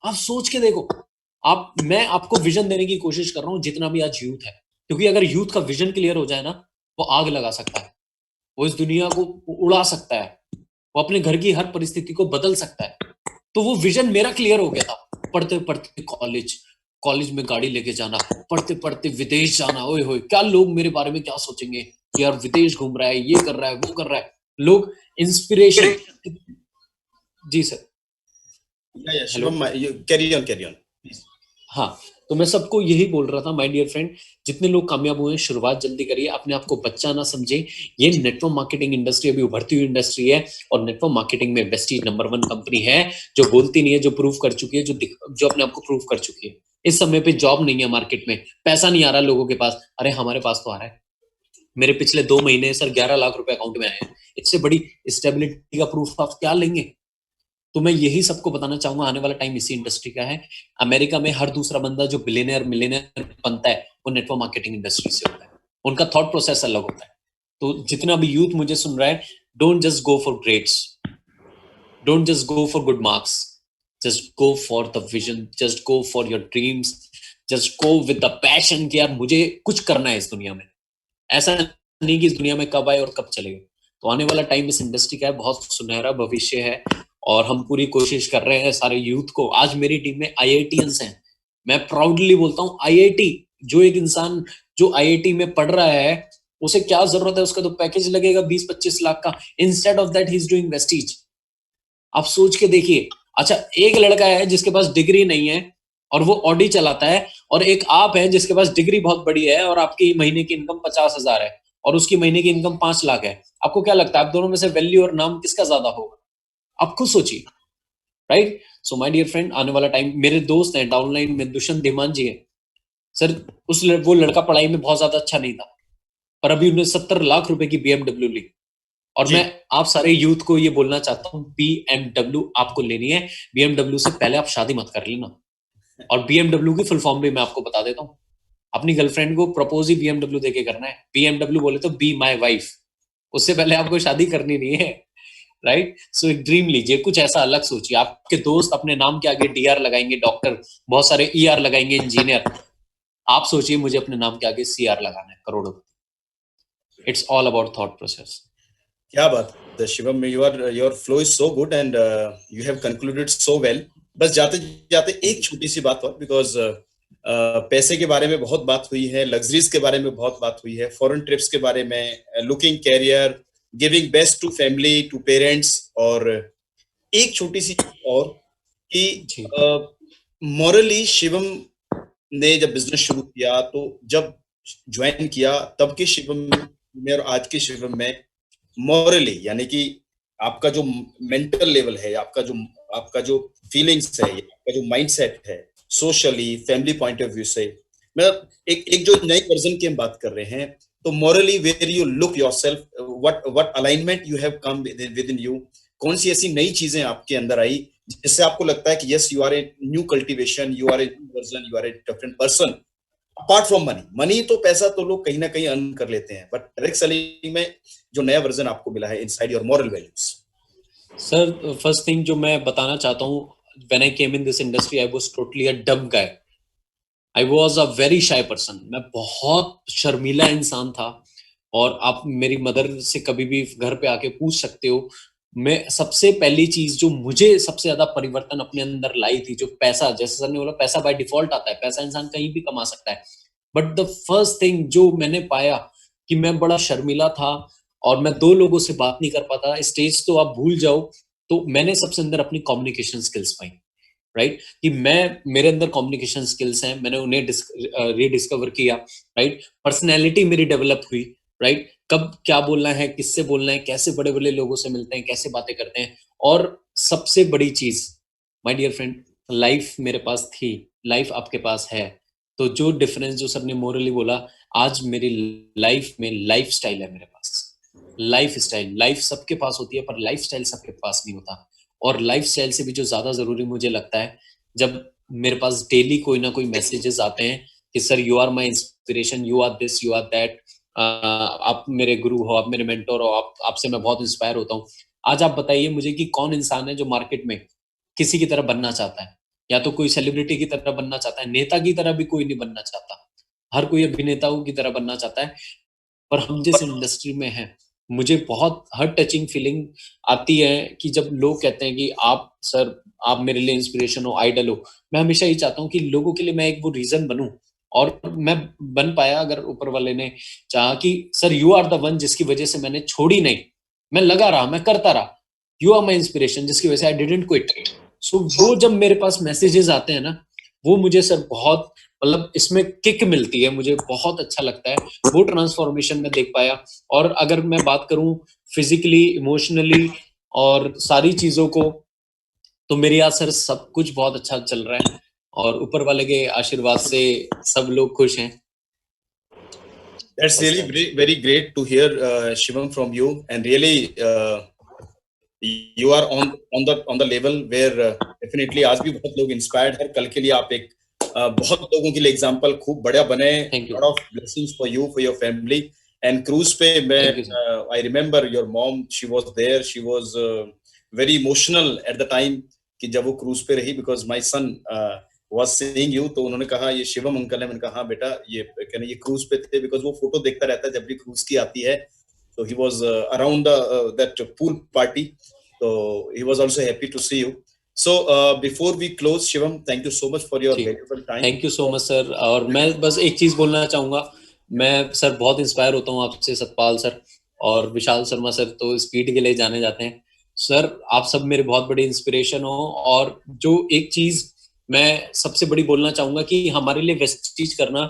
Speaker 1: आप सोच के देखो। मैं आपको विजन देने की कोशिश कर रहा हूं जितना भी आज यूथ है, क्योंकि अगर यूथ का विजन क्लियर हो जाए ना, वो आग लगा सकता है, वो इस दुनिया को उड़ा सकता है, वो अपने घर की हर परिस्थिति को बदल सकता है। तो वो विजन मेरा क्लियर हो गया था। पढ़ते पढ़ते कॉलेज में गाड़ी लेके जाना, पढ़ते पढ़ते विदेश जाना, ओए होए क्या लोग मेरे बारे में क्या सोचेंगे कि यार विदेश घूम रहा है, ये कर रहा है, वो कर रहा है, लोग इंस्पिरेशन। जी सर।
Speaker 2: Shivam, carry on.
Speaker 1: हाँ, तो मैं सबको यही बोल रहा था माय डियर फ्रेंड, जितने लोग कामयाब हुए हैं शुरुआत जल्दी करिए, अपने आप को बच्चा ना समझे। ये नेटवर्क मार्केटिंग इंडस्ट्री अभी उभरती हुई इंडस्ट्री है और नेटवर्क मार्केटिंग में वेस्टीज नंबर 1 कंपनी है, जो बोलती नहीं है, जो प्रूव कर चुकी है, जो अपने आप को प्रूव कर चुकी है। इस समय पे जॉब नहीं है मार्केट में, पैसा नहीं आ रहा लोगों के पास, अरे हमारे पास तो आ रहा है। मेरे पिछले 2 महीने सर 11 लाख रुपए अकाउंट में आए हैं। इससे बड़ी स्टेबिलिटी का प्रूफ आप क्या लेंगे? तो मैं यही सबको बताना चाहूंगा, आने वाला टाइम इसी इंडस्ट्री का है। अमेरिका में हर दूसरा बंदा जो बिलियनर मिलियनर बनता है वो नेटवर्क मार्केटिंग इंडस्ट्री से होता है। उनका थॉट प्रोसेस अलग होता है। तो जितना भी यूथ मुझे सुन रहा है, don't just go for grades, don't just go for good marks, just go for the vision, just go for your dreams, just go with the passion कि यार मुझे कुछ करना है इस दुनिया में। ऐसा नहीं कि इस दुनिया में कब आए और कब चले गए। तो आने वाला टाइम इस इंडस्ट्री का है, बहुत सुनहरा भविष्य है और हम पूरी कोशिश कर रहे हैं सारे यूथ को। आज मेरी टीम में आईआईटीएंस हैं, मैं प्राउडली बोलता हूँ आईआईटी। जो एक इंसान जो आईआईटी में पढ़ रहा है उसे क्या जरूरत है, उसका तो पैकेज लगेगा 20-25 लाख का, instead of that he is doing Vestige. आप सोच के देखिए। अच्छा, एक लड़का है जिसके पास डिग्री नहीं है और वो ऑडी चलाता है, और एक आप है जिसके पास डिग्री बहुत बड़ी है और आपकी महीने की इनकम 50,000 है और उसकी महीने की इनकम 5 लाख है। आपको क्या लगता है आप दोनों में से वैल्यू और नाम किसका ज्यादा होगा? आप खुद सोचिए, right? So my dear friend, आने वाला टाइम, मेरे दोस्त हैं डाउनलाइन में, दुष्यंत धीमान जी है सर। वो लड़का पढ़ाई में बहुत ज्यादा अच्छा नहीं था, पर अभी उन्हें 70 लाख रुपए की बीएमडब्ल्यू ली। और मैं आप सारे यूथ को ये बोलना चाहता हूँ, बीएमडब्ल्यू आपको लेनी है, बीएमडब्ल्यू से पहले आप शादी मत कर लेना। और बीएमडब्ल्यू की फुल फॉर्म भी मैं आपको बता देता हूँ। अपनी गर्लफ्रेंड को प्रपोज ही बीएमडब्ल्यू देके करना है। बीएमडब्ल्यू बोले तो बी माय वाइफ, उससे पहले आपको शादी करनी नहीं है, राइट? सो एक ड्रीम लीजिए, कुछ ऐसा अलग सोचिए। आपके दोस्त अपने नाम के आगे डीआर लगाएंगे, डॉक्टर, बहुत सारे ईआर लगाएंगे, इंजीनियर। आप सोचिए मुझे अपने नाम के आगे सीआर लगाना है, करोड़ों। It's all about thought process.
Speaker 2: क्या बात है Shivam, your flow is so good and you have concluded so well. बस जाते जाते एक छोटी सी बात और, बिकॉज पैसे के बारे में बहुत बात हुई है, लग्जरीज के बारे में बहुत बात हुई है, फॉरेन ट्रिप्स के बारे में, looking career, giving best to family, to parents, और एक छोटी सी और कि मॉरली शिवम ने जब बिजनेस शुरू किया, तो जब ज्वाइन किया तब के शिवम में और आज के शिवम में मॉरली, यानी कि आपका जो मेंटल लेवल है, आपका जो फीलिंग्स है, आपका जो माइंडसेट है, socially, family point of view से, मतलब एक जो नई वर्जन की हम बात कर रहे हैं, तो morally where you look yourself, what alignment you have come with in you, कौन सी ऐसी नई चीजें आपके अंदर आई जिससे आपको लगता है कि yes you are a new cultivation, you are a new version, you are a different person apart from money. Money तो पैसा तो लोग कहीं ना कहीं अर्न कर लेते हैं, बट डायरेक्ट सेलिंग में जो नया वर्जन आपको मिला है inside your moral values.
Speaker 1: Sir first thing जो मैं बताना चाहता हूँ, when I came in this industry I was totally a dumb guy, I was a very shy person. मैं बहुत शर्मीला इंसान था, और आप मेरी मदर से कभी भी घर पे आके पूछ सकते हो। मैं सबसे पहली चीज जो मुझे सबसे ज्यादा परिवर्तन अपने अंदर लाई थी, जो पैसा, जैसे सर ने बोला पैसा बाय डिफॉल्ट आता है, पैसा इंसान कहीं भी कमा सकता है, बट द फर्स्ट थिंग जो मैंने पाया कि मैं बड़ा शर्मीला था और मैं 2 लोगों से बात नहीं कर पाता, स्टेज तो आप भूल जाओ। तो मैंने सबसे अंदर अपनी कम्युनिकेशन स्किल्स पाई, राइट? कि मेरे अंदर कम्युनिकेशन स्किल्स हैं, मैंने उन्हें रीडिस्कवर किया, राइट? पर्सनैलिटी मेरी डेवलप हुई, राइट? कब क्या बोलना है, किससे बोलना है, कैसे बड़े बड़े लोगों से मिलते हैं, कैसे बातें करते हैं। और सबसे बड़ी चीज माय डियर फ्रेंड, लाइफ मेरे पास थी, लाइफ आपके पास है। तो जो डिफरेंस जो सबने मोरली बोला, आज मेरी लाइफ में लाइफ स्टाइल है मेरे पास। लाइफ स्टाइल, लाइफ सबके पास होती है पर लाइफ स्टाइल सबके पास नहीं होता। और लाइफ स्टाइल से भी जो ज्यादा जरूरी मुझे लगता है, जब मेरे पास डेली कोई ना कोई मैसेजेस आते हैं कि sir you are my inspiration, you are this, you are that, आप मेरे गुरु हो, आप मेरे मेंटर हो, आपसे मैं बहुत इंस्पायर होता हूँ। आज आप बताइए मुझे कि कौन इंसान है जो मार्केट में किसी की तरह बनना चाहता है, या तो कोई सेलिब्रिटी की तरह बनना चाहता है, नेता की तरह भी कोई नहीं बनना चाहता, हर कोई अभिनेताओं की तरह बनना चाहता है। पर हम जिस इंडस्ट्री में हैं, मुझे बहुत हार्ट टचिंग फीलिंग आती है कि जब लोग कहते हैं कि आप सर, आप मेरे लिए इंस्पिरेशन हो, आइडल हो। मैं हमेशा ये चाहता हूँ कि लोगों के लिए मैं एक वो रीज़न बनूँ, और मैं बन पाया अगर ऊपर वाले ने चाहा कि sir you are the one जिसकी वज़ह से मैंने छोड़ी नहीं, मैं लगा रहा, मैं करता रहा। यू आर माय इंस्पिरेशन जिसकी वज़ह से आई डिडन्ट क्विट। सो वो जब मेरे पास मैसेजेस आते हैं ना, वो मुझे सर बहुत, मतलब इसमें किक मिलती है, मुझे बहुत अच्छा लगता है। वो ट्रांसफॉर्मेशन मैं देख पाया। और अगर मैं बात करूँ फिज़िकली, इमोशनली और सारी चीज़ों को, तो मेरे यहाँ सर सब कुछ बहुत अच्छा चल रहा है, और ऊपर वाले के आशीर्वाद से सब लोग खुश हैं।
Speaker 2: That's really very, very great to hear, Shivam, from you. And really, you are on the level where definitely आज भी बहुत लोग inspired है। कल के लिए आप एक बहुत लोगों के लिए एग्जांपल खूब बड़ा बने। lot of blessings for you, for your family. And cruise पे मैं I remember your mom, she was there, she was very emotional at the time कि जब वो क्रूज पे रही, because my son was seeing you, तो उन्होंने कहा ये शिवम अंकल है। मैंने कहा हाँ बेटा, ये कहने ये क्रूज पे थे, because वो फोटो देखता रहता है जब भी क्रूज की आती है। So he was around that pool party. So he was also happy to see you. So before we close, Shivam, thank you so much for your valuable time.
Speaker 1: Thank you so much sir. और मैं बस एक चीज बोलना चाहूंगा, मैं sir बहुत inspire होता हूँ आपसे, सतपाल सर और विशाल शर्मा सर तो स्पीड के लिए जाने जाते हैं। सर आप सब मेरे बहुत बड़ी इंस्पिरेशन हो। और जो एक चीज मैं सबसे बड़ी बोलना चाहूंगा कि हमारे लिए वेस्टीज करना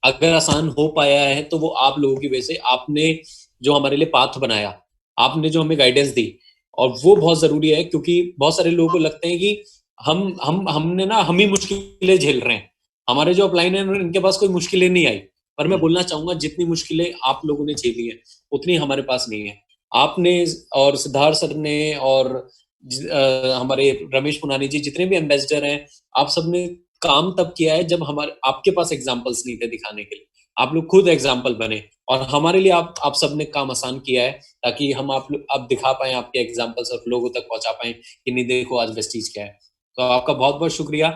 Speaker 1: अगर आसान हो पाया है तो वो आप लोगों की वजह से। आपने जो हमारे लिए पाथ बनाया, आपने जो हमें गाइडेंस दी, और वो बहुत जरूरी है, क्योंकि बहुत सारे लोगों को लगते हैं कि हमने ना हम ही मुश्किलें झेल रहे हैं, हमारे जो अपलाइन है इनके पास कोई मुश्किलें नहीं आई। पर मैं बोलना चाहूंगा जितनी मुश्किलें आप लोगों ने झेली है उतनी हमारे पास नहीं है। आपने और सिद्धार्थ सर ने और हमारे रमेश पुनानी जी, जितने भी एम्बेसडर हैं, आप सबने काम तब किया है जब हमारे आपके पास एग्जाम्पल्स नहीं थे दिखाने के लिए। आप लोग खुद एग्जाम्पल बने, और हमारे लिए आप सबने काम आसान किया है, ताकि हम आप दिखा पाए आपके एग्जाम्पल्स और लोगों तक पहुंचा पाए कि नहीं देखो आज वेस्टीज क्या है। तो आपका बहुत बहुत शुक्रिया।